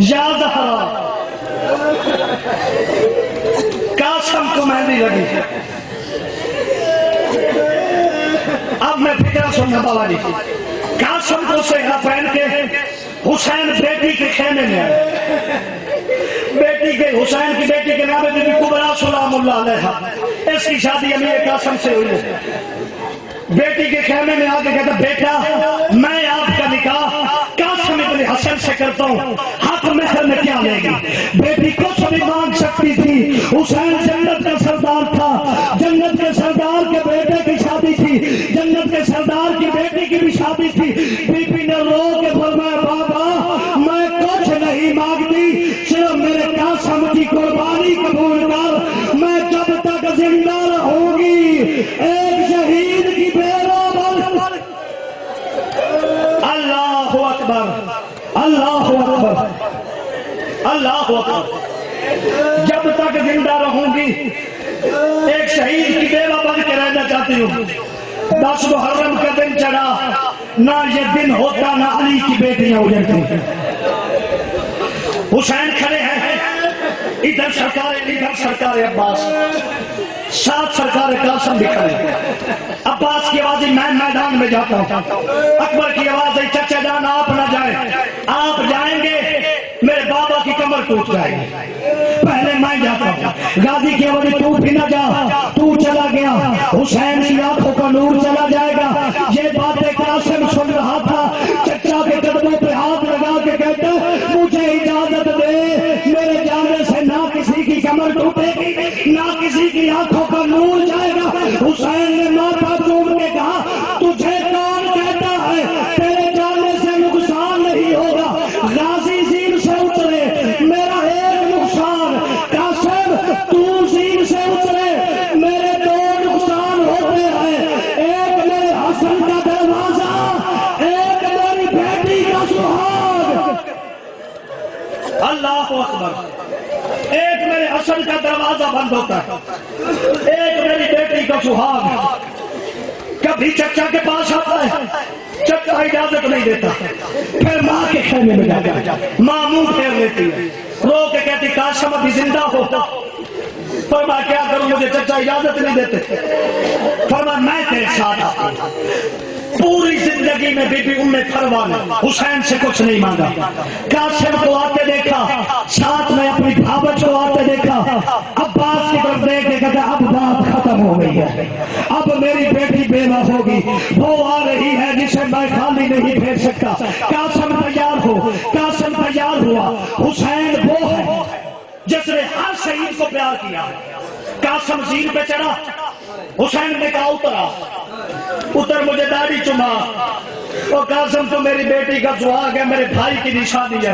یا زہرا. قاسم کو مہندی لگی. اب میں فکر سننا والا نہیں. قاسم کو سہرا پہن کے حسین بیٹی کے خیمے میں آئے. بیٹی کے حسین کی بیٹی کے نام بی بی کبریٰ سلام اللہ علیہا، اس کی شادی امیر قاسم سے ہوئی ہے. بیٹی کے خیمے میں آ کے کہتا بیٹا میں آپ کا نکاح قاسم ابن حسن سے کرتا ہوں، حق مہر میں کیا لے گی؟ بیٹی کچھ بھی مانگ سکتی تھی. حسین جنت کا سردار تھا، جنت کے سردار کے بیٹے کی شادی تھی، جنت کے سردار کی بیٹی کی بھی شادی تھی. بی بی نے رو کے فرمایا بابا میں کچھ نہیں مانگتی، صرف میرے قاسم کی قربانی قبول کر. میں جب تک زندہ رہوں گی ایک شہید کی اللہ اکبر اللہ اکبر اللہ اکبر. جب تک زندہ رہوں گی ایک شہید کی بیوہ بن کے رہنا چاہتی ہوں. 10 محرم کا دن چڑھا، نہ یہ دن ہوتا نہ علی کی بیٹیاں اجڑتی. حسین کھڑے ہیں، ادھر سرکار عباس، ساتھ سرکار قاسم بھی کھڑے. عباس کی آواز میں میدان میں جاتا ہوں. اکبر کی آواز ہے چچا جان آپ نہ جائیں، آپ جائیں گے ٹوٹ جائے گی، پہلے میں جاتا ہوں۔ غازی کی وجہ تو بھی نہ جا، تو چلا گیا حسین کی آنکھوں کا نور چلا جائے گا۔ یہ باتیں قاسم سن رہا تھا، چچا کے قدموں پہ ہاتھ لگا کے کہتا مجھے اجازت دے، میرے جانے سے نہ کسی کی کمر ٹوٹے گی نہ کسی کی آنکھوں کا نور جائے گا۔ حسین نے ماتھا چوم کے کہا تجھے کون کہتا ہے تیرے جانے سے نقصان نہیں ہوگا؟ غازی زین سے اترے، میرا ایک نقصان، قاسم تو زین سے اترے، میرے دو نقصان ہوتے ہیں، ایک میرے حسن کا دروازہ، ایک میری بیٹی کا سہاگ۔ اللہ اکبر، ایک میرے حسن کا دروازہ بند ہوتا ہے، ایک میری بیٹی کا سہاگ۔ کبھی چچا کے پاس آتا ہے، چچا اجازت نہیں دیتا، پھر ماں کے خیمے میں جاتا ہے، ماں منہ پھیر لیتی ہے، رو کے کہتی قاسم ابھی زندہ ہو۔ فرمایا کیا کروں، مجھے چچا اجازت نہیں دیتے۔ فرمایا میں تیرے ساتھ آتا ہوں۔ پوری زندگی میں بی بی ام فروا نے حسین سے کچھ نہیں مانگا۔ قاسم کو آتے دیکھا، ساتھ میں اپنی بھابت کو آتے دیکھا، عباس کی طرف دیکھ کے کہتا اب بات ختم ہو گئی ہے، اب میری بیٹی بیوہ ہوگی، وہ آ رہی ہے جسے میں خالی نہیں بھیج سکتا۔ قاسم تیار ہو، قاسم تیار ہوا۔ حسین وہ ہے جس نے ہر شہید کو پیار کیا۔ قاسم زین پہ چڑھا، حسین نے کہا اتر مجھے داڑھی چما۔ اور قاسم تو میری بیٹی کا سہاگ ہے، میرے بھائی کی نشانی ہے،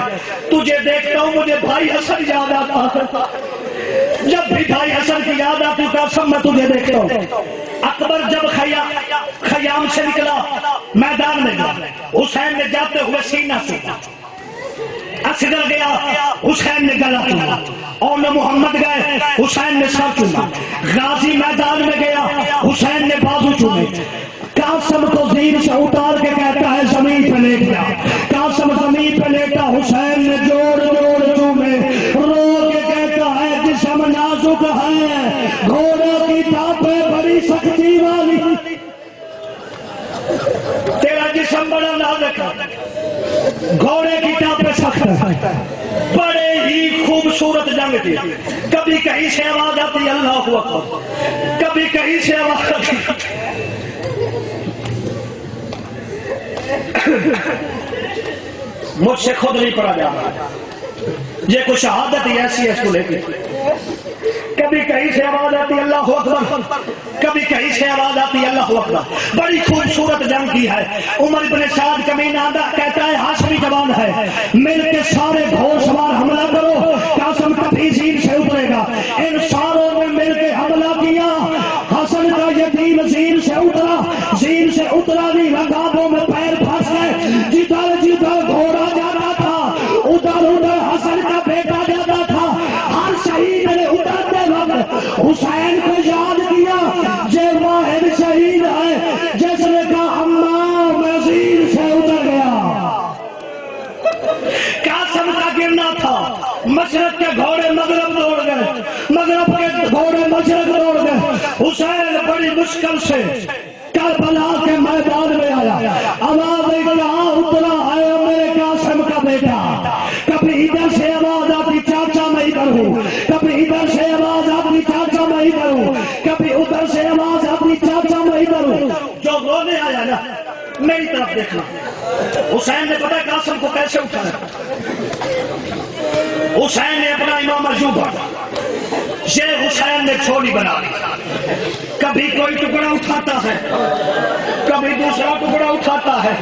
تجھے دیکھتا ہوں مجھے بھائی حسن یاد آتا ہے، جب بھی بھائی حسن کی یاد آتی قاسم میں تجھے دیکھتا ہوں۔ اکبر جب خیام سے نکلا میدان میں گیا، حسین نے جاتے ہوئے سینہ سوٹا، اصغر گیا حسین نے گلا چوما، اور محمد گئے حسین نے سر چوما، غازی میدان میں گیا حسین نے بازو چومے۔ قاسم کو زین سے اتار کے کہتا ہے زمین پہ لیٹ گیا، قاسم زمین پہ لیٹا، حسین نے جوڑ جوڑ چومے، رو کے کہتا ہے جسم نازک ہے، گھوڑے کی ٹانپیں بڑی سختی والی، تیرا جسم بڑا نازک ہے، گھوڑے کی ٹانپیں سخت ہے۔ بڑے ہی خوبصورت جنگ تھی، کبھی کہیں سے آواز آتی اللہ اکبر، کبھی کہیں سے آواز آتی مجھ سے خود نہیں پڑھا جا رہا، یہ کوئی شہادت ہی ایسی ہے اس کو لے کے۔ کبھی کہیں سے آواز آتی اللہ اکبر، کبھی کہیں سے آواز آتی اللہ اکبر۔ بڑی خوبصورت جنگ کی ہے۔ عمر بن سعد کمینہ کہتا ہے ہاشمی جوان ہے، مل کے سارے گھوڑ سوار حملہ کرو، قاسم کبھی زین سے اترے گا۔ ان ساروں نے مل کے حملہ کیا، حسن کا یتیم زین سے اترا، زین سے اترا نہیں رکابوں میں پیر پھنس گئے، جدھر جدھر گھوڑا جاتا تھا ادھر ادھر حسن کا بیٹا جاتا تھا۔ ہر شہید نے اترتے وقت حسین کو یاد کیا، یہ واحد شہید ہے جس نے کہا اماں میں زین سے اتر گیا۔ قاسم کا گرنا تھا، مشرق کے گھوڑے مغرب دوڑ گئے، مغرب کے گھوڑے مشرق دوڑ گئے۔ حسین بڑی مشکل سے کربلا کے میدان میں آیا، آواز کہاں اترا ہے میرے قاسم کا بیٹا۔ کبھی ادھر سے آواز آتی چاچا میں ادھر ہوں، کبھی ادھر سے آواز آتی چاچا میں ادھر ہوں، کبھی ادھر سے آواز آتی چاچا میں ادھر ہوں۔ جو رونے آیا نا میری طرف دیکھنا، حسین نے پتا قاسم کو کیسے اٹھایا۔ حسین نے اپنا امام ایوب یہ حسین نے چھوڑی بنا لی، کبھی کوئی ٹکڑا اٹھاتا ہے، کبھی دوسرا ٹکڑا اٹھاتا ہے،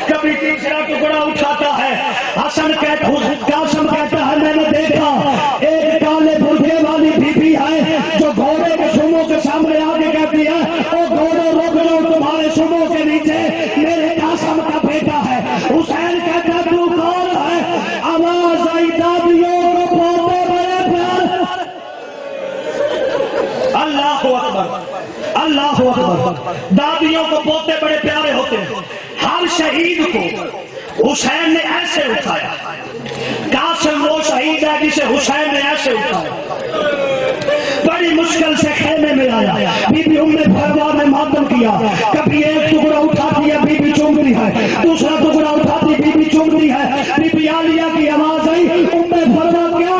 کبھی تیسرا ٹکڑا اٹھاتا ہے۔ قاسم کہتا ہے میں نے دیکھا ایک کالے برقعے والی بی بی ہے جو گھوڑے کے سموں کے سامنے آ کے کہتی ہے او گھوڑے روک جاؤ، تمہارے سموں کے نیچے میرے قاسم کا بیٹا ہے۔ حسین کہتا تو کون ہے؟ آواز آئی دادیوں کو پوتے بڑے پیار۔ اللہ اکبر، اللہ اکبر، دادیوں کو پوتے بڑے پیارے ہوتے ہیں۔ ہر شہید کو حسین نے ایسے اٹھایا، قاسم وہ شہید ہے جسے حسین نے ایسے اٹھایا۔ بڑی مشکل سے خیمے میں آیا، بی بی ام فروا نے ماتم کیا، کبھی ایک ٹکڑا اٹھاتی ہے بی بی چومتی ہے، دوسرا ٹکڑا اٹھاتی بی بی چومتی ہے۔ بی بی عالیہ کی آواز آئی ام فروا کیا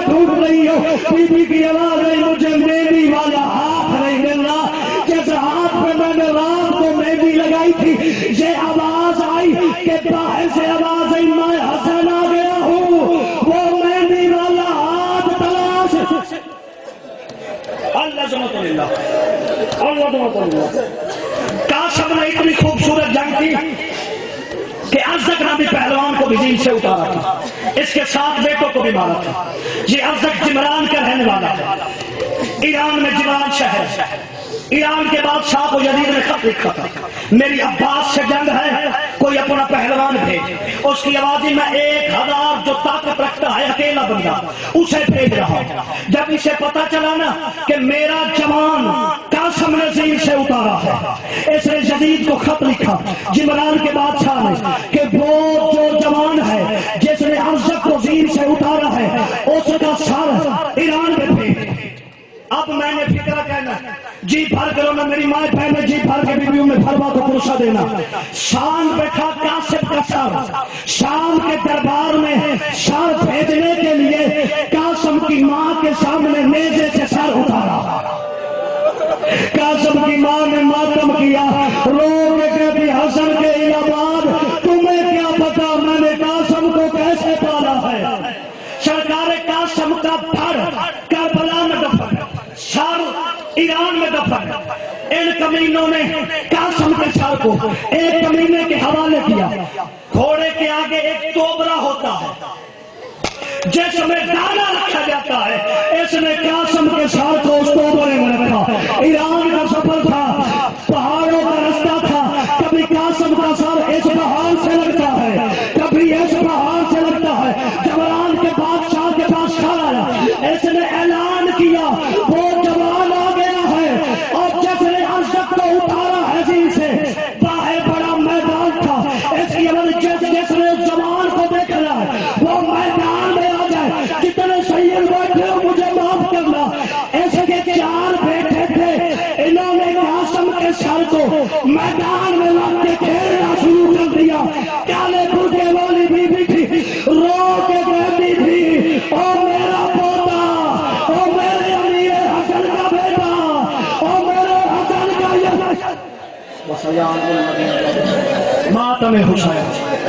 بھی زین سے اتارا تھا، اس کے 7 بیٹوں کو بھی مارا تھا۔ یہ ارزق جمران کا رہنے والا ہے، ایران میں جمران شہر ہے۔ ایران کے بادشاہ کو یزید نے خط لکھا تھا، میری عباس سے جنگ ہے، کوئی اپنا پہلوان بھیج۔ اس کی آوازی میں 1000 جو طاقت رکھتا ہے اکیلا بندہ اسے بھیج رہا ہوں۔ جب اسے پتا چلا نا کہ میرا جوان قاسم نے زین سے اتارا ہے، اس نے یزید کو خط لکھا جمران کے بادشاہ نے کہ وہ جو جوان ہے جس نے ارزق کو زین سے اتارا ہے اس کا سر ایران میں بھیج۔ اب میں نے فکرہ کہنا جی بھر کرو نا میری ماں بہن، جی بھر کے بیویوں میں بھروا کو پروسا دینا۔ شام بیٹھا قاسم کا سر شام کے دربار میں سر بھیجنے کے لیے قاسم کی ماں کے سامنے نیزے سے سر اتارا۔ قاسم کی ماں نے ماتم کیا، رو کے کہتی حسن کے الہباد تمہیں کیا پتا میں نے قاسم کو کیسے پالا ہے۔ سرکار قاسم کا دھڑ کربلا میں دفن، سر ایران میں دفن۔ ان کمینوں نے قاسم کے سر کو ایک کمینے کے حوالے کیا۔ گھوڑے کے آگے ایک توبرا ہوتا ہے جس میں دانا رکھا جاتا ہے، اس نے قاسم کے سر کو اس توبرے میں رکھا۔ ایران کا سفر تھا، پہاڑوں کا رستہ تھا، کبھی قاسم کا سر اس پہاڑ سے لگتا ہے کبھی اس پہاڑ سے لگتا ہے۔ جمران کے بادشاہ کے پاس کھڑا ہے، اس نے اعلان کیا وہ جوان آ گیا ہے اور جس نے ارزق کو اتارا ہے زین سے، باہر بڑا میدان تھا، اس کی وجہ جس نے اس جوان کو دیکھنا ہے وہ میدان میں آ جائے۔ جتنے سید بیٹھے ہو مجھے معاف کرنا، اس کے 4 بیٹے تھے، انہوں نے قاسم کے سر کو میدان میں لا کے کھیلنا شروع کر دیا۔ کالے برقعے والی بیوی تھی، رو کے کہتی تھی او میرا پوتا، او میرے امیر حسن کا بیٹا، او میرے حسن کا یہ ماتم حسین۔